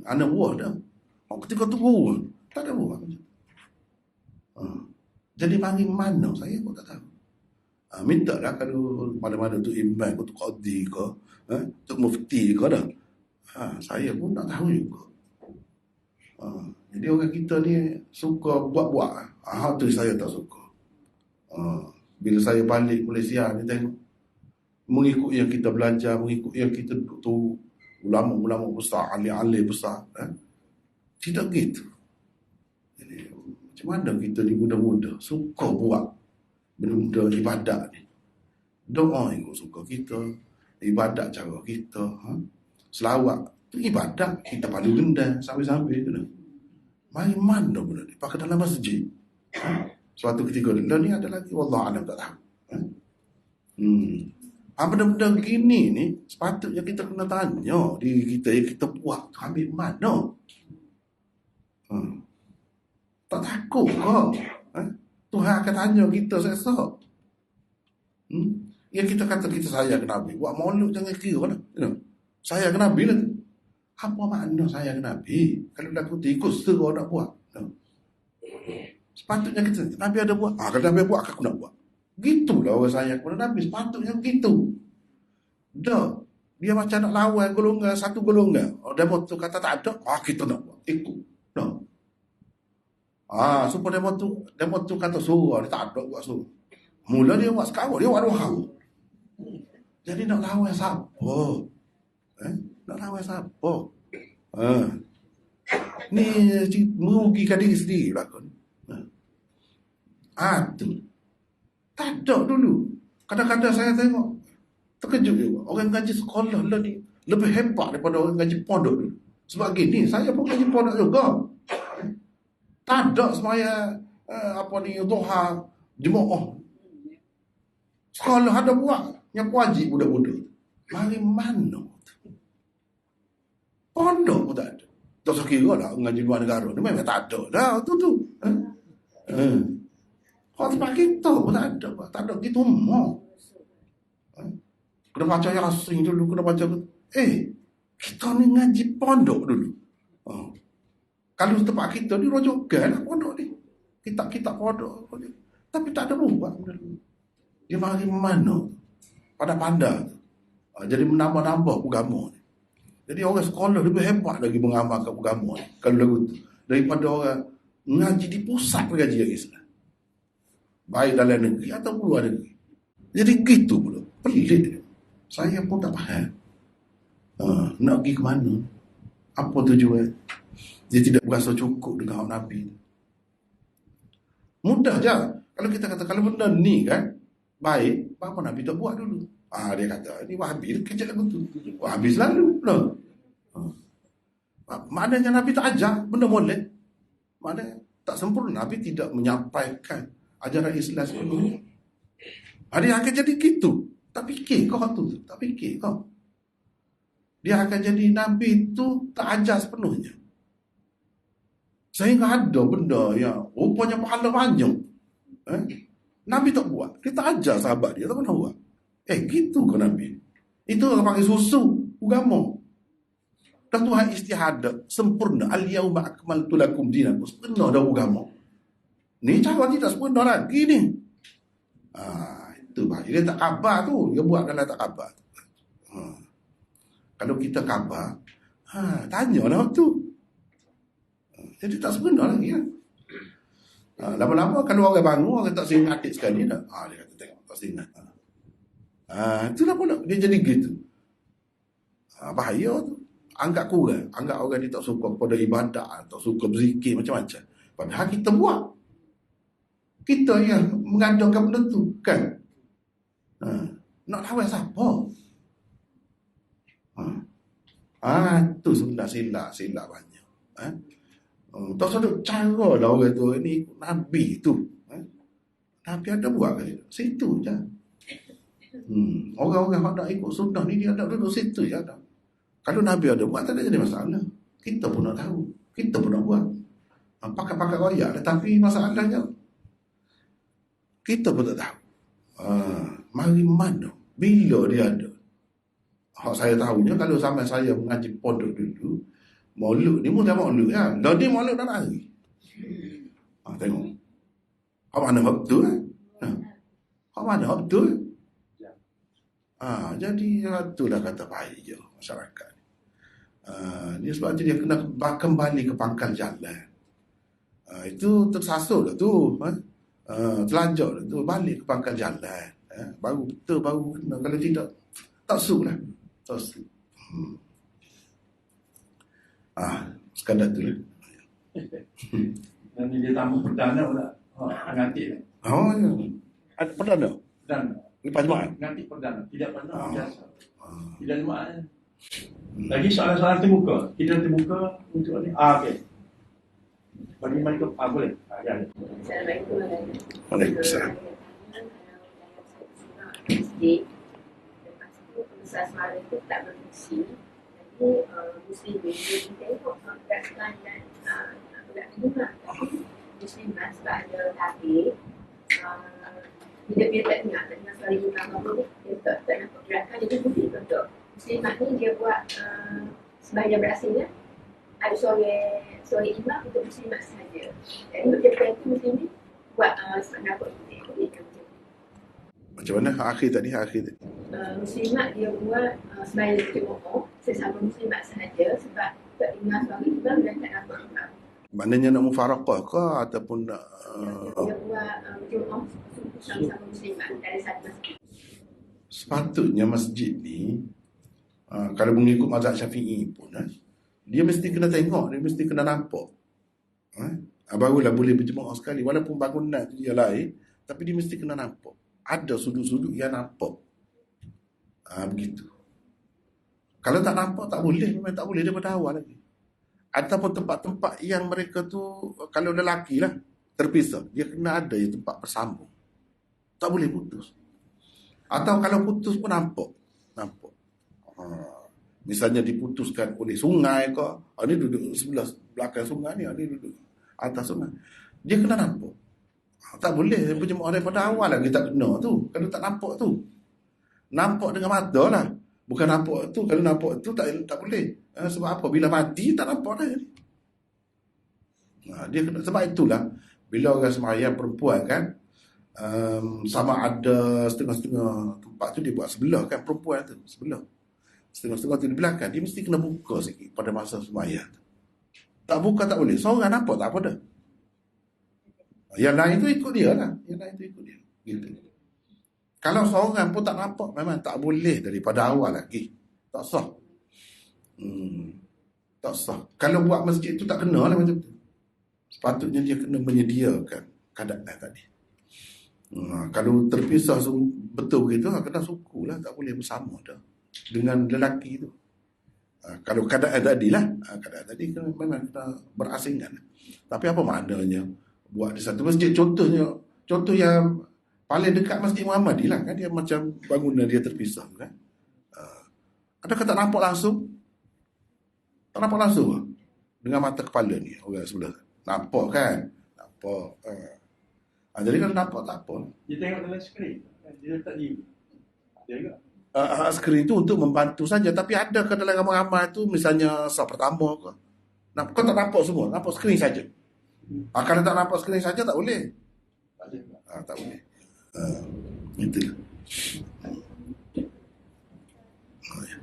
Anak buah dah. Ketika Tok Guru tak ada buah. Jadi panggil mana saya pun tak tahu. Minta lah kalau mana-mana tu imam ke tu qadi ke, tu mufti ke dah. Saya pun tak tahu juga. Jadi orang kita ni suka buat-buat. Tu saya tak suka. Bila saya balik Malaysia ni tengok, mengikut yang kita belajar, mengikut yang kita duduk tu, ulama-ulama besar, ahli-ahli besar, tidak gitu. Jadi macam mana kita ni muda-muda suka buat benda ibadat ni. Doa ikut suka kita, ibadat cara kita, selawat tu ibadat, kita paling rendah sambil-sambil tu dah. Mari mana benda ni? Pakai dalam masjid. Suatu ketika ni ada lagi, wallahualam tak tahu. Benda-benda gini ni sepatutnya kita kena tanya diri kita yang kita buat tu ambil mana. Tak takut ke? Tuhan akan tanya kita esok. Yang kita kata kita sayang Nabi, buat maulud jangan kira lah. Sayang Nabi lah. Apa makna sayang Nabi? Kalau aku ikut serah nak buat. Sepatutnya kita, Nabi ada buat. Kalau Nabi buat, aku nak buat. Gitulah orang sayang kepada Nabi. Sepatutnya begitu. Dia macam nak lawan golongan, satu golongan. Demo tu kata tak ada, kita nak buat. Ikut. Supaya demo tu kata suruh, dia tak ada buat suruh. Mula dia buat sekarang, dia buat dua hari. Jadi nak lawan siapa? Nak lawan siapa? Ni merugikan diri sendiri belakang. Tu tak ada dulu. Kadang-kadang saya tengok terkejut juga. Orang ngaji sekolah lah ni lebih hebat daripada orang ngaji pondok dulu. Sebab gini, saya pun ngaji pondok juga. Tak ada semaya duha jemaah. Sekolah ada buat yang wajib budak-budak. Mari mana? Pondok pun tak ada. Tak sekira lah ngaji luar negara ni memang tak ada dah tu. Kalau tempat kita pun tak ada. Tak ada gitu mau. Kena baca Yasin dulu, kena baca. Kita ni ngaji pondok dulu. Kalau tempat kita ni rojokan lah pondok ni. Kita pondok. Tapi tak ada buat. Dia mari mana? Pada pandang. Jadi menambah-nambah agama ni. Jadi orang sekolah lebih hebat lagi mengamalkan agama ni. Kalau lagu tu. Daripada orang ngaji di pusat pengajian Islam. Baik dalam negeri atau luar negeri. Jadi gitu pula. Pelik. Saya pun tak faham. Nak pergi ke mana? Apa tujuan? Dia tidak berasa cukup dengan hak Nabi. Mudah je. Kalau kita kata, kalau benda ni kan, baik, apa Nabi tak buat dulu. Dia kata, ni Wahabi dia kerja lagu tu. Wahabi selalu. No. Maknanya Nabi tak ajar benda molek. Maknanya tak sempurna. Nabi tidak menyampaikan ajaran Islam sepenuhnya. Dia akan jadi gitu. Tak fikir kau tu. Tak fikir kau. Dia akan jadi Nabi tu tak ajar sepenuhnya. Sehingga ada benda yang rupanya pahala banyak. Nabi tak buat. Dia tak ajar sahabat dia. Tak pernah buat. Gitu ke Nabi? Itu orang panggil susu agama. Dan Tuhan istihadat sempurna. Al-yauma akmaltu lakum dinakum. Sempurna dah agama. Ni cara tidak sempurna lagi ni. Itu bahaya. Dia tak khabar tu. Dia buat kalau tak khabar. Kalau kita khabar, tanyalah tu. Jadi tak sempurna lagi kan. Lama-lama kalau orang bangun, orang tak ingat adik sekali dah. Dia kata tengok, tak ingat. Itulah pula dia jadi gitu. Bahaya tu. Anggap kurang. Anggap orang ni tak suka pada ibadah, tak suka berzikir macam-macam. Padahal kita buat. Kita yang mengadakan benda tu kan. Nak lawan siapa? Tu sebenarnya silap banyak. Tak ada cara lah orang tu ni ikut Nabi tu. Nabi ada buat ke situ je. Orang-orang yang nak ikut sunnah ni dia ada duduk situ je ada. Kalau Nabi ada buat tak ada jadi masalah. Kita pun nak tahu. Kita pun nak buat. Pakai-pakai royak. Tetapi masalahnya kita pun tak tahu. Mari mana? Bila dia ada? Saya tahunya kalau sampai saya mengaji pondok dulu, maulud ni mula maulud kan. Dan dia maulud dan hari. Tengok. Apa mana waktu kan? Apa mana waktu? Jadi itulah kata baik je masyarakat. Dia sebab tu dia kena kembali ke pangkal jalan. Itu tersasul lah tu. Telanjak lah tu. Balik ke pangkal jalan. Baru betul, baru kena. Kalau tidak, tak su lah. Tak su. Sekadar tu lah. Dan dia tamu perdana pula. Ngantik. Ya. Ada perdana? Perdana. Lepas Jumaat? Ngantik perdana. Tidak pernah biasa. Tidak Jumaat. Lagi soalan-soalan terbuka. Kita terbuka untuk ni. Okey. Bagi-bagi boleh. Ya. Assalamualaikum. Waalaikumsalam. Lepas tu pengusaha suara itu tak berfungsi. Jadi Muslim dia tengok gerakan dan gerakan juga. Tapi Muslimat sebab ada tabir, bila tak dengar suara imam apa dia tak nampak gerakan, dia tu mungkin betul. Muslimat ni dia buat sembahyang berasingnya ada suara imam untuk Muslimat sahaja. Jadi untuk dia itu Muslim ni buat sebab nampak itu. Macam mana? Akhir tadi. Muslimat dia buat sembahyang berjemaah sesama Muslimat sahaja sebab tak dengar suara imam dan tak nampak imam. Maknanya nak mufaraqah ke ataupun nak Dia buat berjemaah sama-sama Muslimat dari satu masjid. sepatutnya masjid ni kalau mengikut mazhab Syafi'i pun dia mesti kena tengok, dia mesti kena nampak. Barulah boleh berjemaah sekali walaupun bangunan tu dia lain, tapi dia mesti kena nampak. Ada sudut-sudut yang nampak. Begitu. Kalau tak nampak tak boleh, memang tak boleh daripada awal lagi. Ataupun tempat-tempat yang mereka tu kalau lelaki lah terpisah, dia kena ada yang tempat bersambung. Tak boleh putus. Atau kalau putus pun nampak. Misalnya diputuskan oleh sungai ke, ni duduk sebelah belakang sungai ni duduk atas sungai. Dia kena nampak. Tak boleh berjemaah daripada awal lagi tak kena tu. Kalau tak nampak tu. Nampak dengan mata lah. Bukan nampak tu. Kalau nampak tu tak boleh. Sebab apa? Bila mati tak nampak dah. Dia kena, sebab itulah bila orang sembahyang perempuan kan, sama ada setengah-setengah tempat tu dia buat sebelah kan, perempuan tu sebelah. Setengah-setengah tu di belakang. Dia mesti kena buka sikit pada masa sembahyang tu. Tak buka tak boleh. Seorang nampak tak apa dah. Yang lain tu ikut dia lah. Gitu. Kalau seorang pun tak nampak, memang tak boleh daripada awal lagi. Tak sah. Tak sah. Kalau buat masjid tu tak kena lah macam tu. Sepatutnya dia kena menyediakan keadaan tadi. Kalau terpisah betul begitu, kena suku lah, tak boleh bersama dah dengan lelaki tu. Kalau keadaan tadi lah, keadaan tadi kan memang kita berasingan. Tapi apa maknanya buat di satu masjid? Contoh yang paling dekat Masjid Muhammadi lah kan, dia macam bangunan dia terpisah kan. Adakah tak nampak langsung? Tak nampak langsung lah. Dengan mata kepala ni orang sebelah. Nampak kan? Nampak. Jadi kalau nampak tak apa. Dia tengok dalam skrin. Dia tak di. Dia juga. Skrin tu untuk membantu saja. Tapi ada ke dalam ramai-ramai tu, misalnya sah pertama ke. Kau tak nampak semua. Nampak skrin saja. Kalau tak nampak skrin saja tak boleh. Tak boleh. Itulah.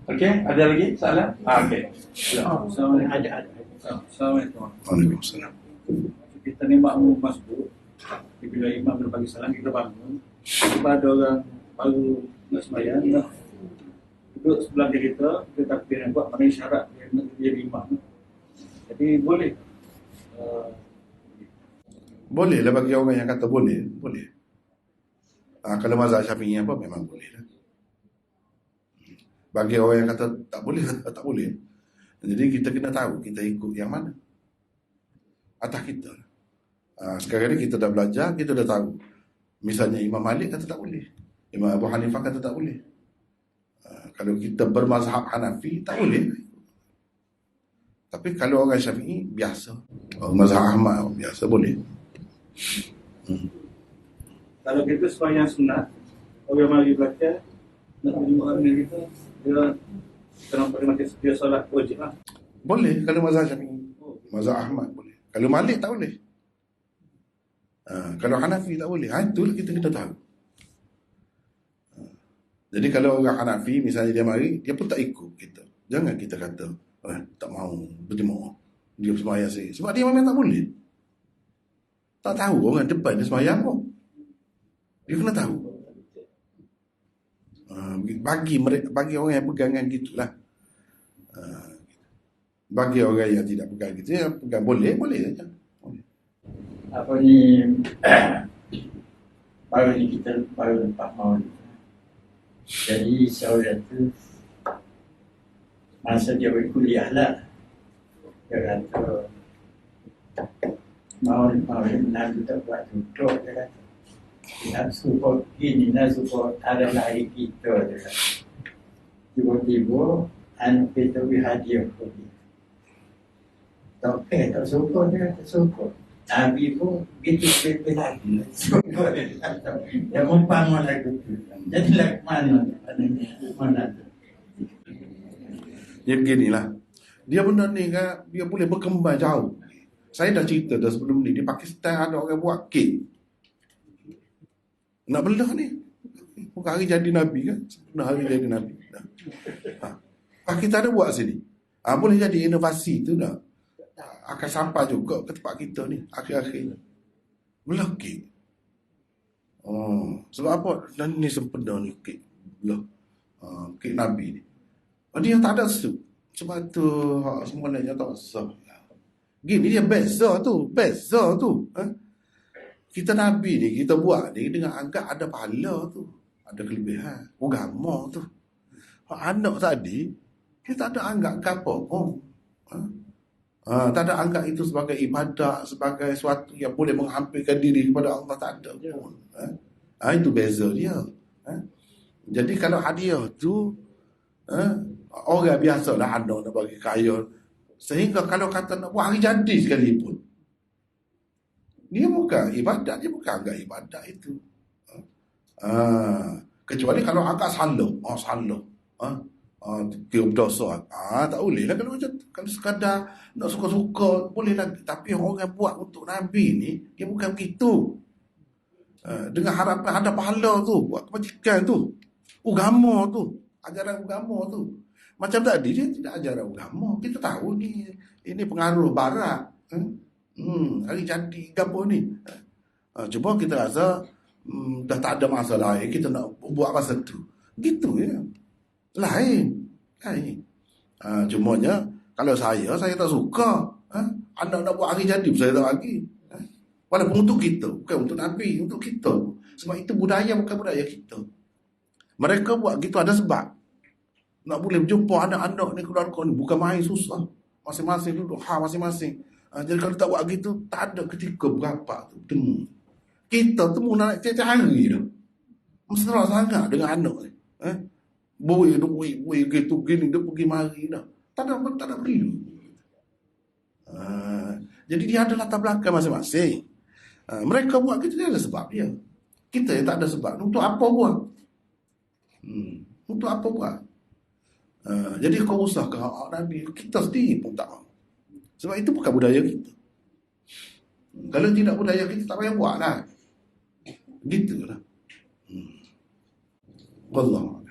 Okey, ada lagi soalan? Okey. Assalamualaikum. Waalaikumsalam. Kita ni makmum masjid. Bila imam berbagi salam, kita bangun. Tiba ada orang baru nak sembahyang, duduk sebelah kita takbir yang buat mana syarat dia nak jadi imam. Jadi boleh. Boleh lah bagi orang yang kata boleh. Kalau mazhab Syafi'i apa memang boleh lah. Bagi orang yang kata tak boleh, tak boleh. Jadi kita kena tahu kita ikut yang mana. Atas kita. Sekarang ni kita dah belajar, kita dah tahu. Misalnya Imam Malik kata tak boleh. Imam Abu Hanifah kata tak boleh. Kalau kita bermazhab Hanafi, tak boleh. Tapi kalau orang Syafi'i, biasa. Mazhab Ahmad, biasa boleh. Kalau kita sembahyang sunat, orang mari belakang, nak menjumpa orang kita, dia kena pada mati dia solat wajib lah. Boleh kalau mazhab Syafi'i. Mazhab Ahmad boleh. Kalau Malik tak boleh. Kalau Hanafi tak boleh. Itulah kita kena tahu. Jadi kalau orang Hanafi misalnya dia mari, dia pun tak ikut kita. Jangan kita kata tak mau berjemaah, dia sembahyang sendiri. Sebab dia memang tak boleh. Tak tahu orang depan dia sembahyang pun. Dia kena tahu. Bagi orang yang pegangan gitulah. Bagi orang yang tidak pegang gitu, ya pegang boleh saja. Apa ni baru ni kita baru lepas maulid. Jadi seorang tu masa dia berkuliah lah, dia kata maulid Nabi tak buat tutup, dia kata nak support ini, nak support ada lagi kita, dia kata tiba-tiba anak kita beri hadiah ke dia. Tak support, dia kata support. Nabi pun begitu lagi. Dia membangun lagu tu. Jadilah mana? Ya beginilah. Dia benda ni kan, dia boleh berkembang jauh. Saya dah cerita dah sebelum ni, di Pakistan ada orang buat kek. Nak belah ni. Bukan hari jadi Nabi kan? Sebelum hari jadi Nabi. Kita ada buat sini. Boleh jadi inovasi tu dah. Akan sampai juga ke tempat kita ni akhir-akhir. Belah kek. Sebab apa? Dan ni sempena ni kek belah. Kek Nabi ni. Dia tak ada su. Sebab tu semuanya tak sah. Gini dia beza tu. Kita Nabi ni, kita buat ni dengan anggap ada pahala tu. Ada kelebihan. Agama tu. Anak tadi, kita tak ada anggap apa pun. Tak ada anggap itu sebagai ibadah, sebagai sesuatu yang boleh menghampirkan diri kepada Allah, tak ada pun. Itu beza dia. Jadi kalau hadiah tu orang biasalah anak nak bagi kaya, sehingga kalau kata nak buat hari jadi sekalipun, dia bukan ibadat, dia bukan anggap ibadat itu. Kecuali kalau agak salah. Kira berdosa. Tak boleh lah kalau macam tu. Kalau sekadar nak suka-suka boleh lagi. Tapi orang buat untuk Nabi ni, dia bukan begitu. Dengan harapan ada pahala tu, buat kebajikan tu, agama tu, ajaran agama tu. Macam tadi dia tidak ajaran agama. Kita tahu ni ini pengaruh barat. Hari jadi gapo ni. Cuma kita rasa dah tak ada masalah, kita nak buat masa tu. Gitu ya. Lain. Cumanya kalau saya tak suka. Anak nak buat hari jadi, saya tak bagi. Walaupun untuk kita, bukan untuk Nabi, untuk kita. Sebab itu budaya bukan budaya kita. Mereka buat gitu ada sebab. Nak boleh berjumpa anak-anak ni keluarga ni bukan main, susah. Masing-masing duduk masing-masing. Jadi kalau tak buat gitu, tak ada ketika berapa tu temu. Kita temu nak tiap-tiap hari tu. Mesra sangat dengan anak ni. Boy gitu gini dia pergi mari dah. Tak ada perlu. Jadi dia ada latar belakang masing-masing. Mereka buat gitu dia ada sebab dia. Kita yang tak ada sebab. Untuk apa buat? Untuk apa buat? Jadi kau usah ke hak Nabi, kita sendiri pun tak mahu. Sebab itu bukan budaya kita. Kalau tidak budaya kita, tak payah buat lah. Gitu lah. Wallah.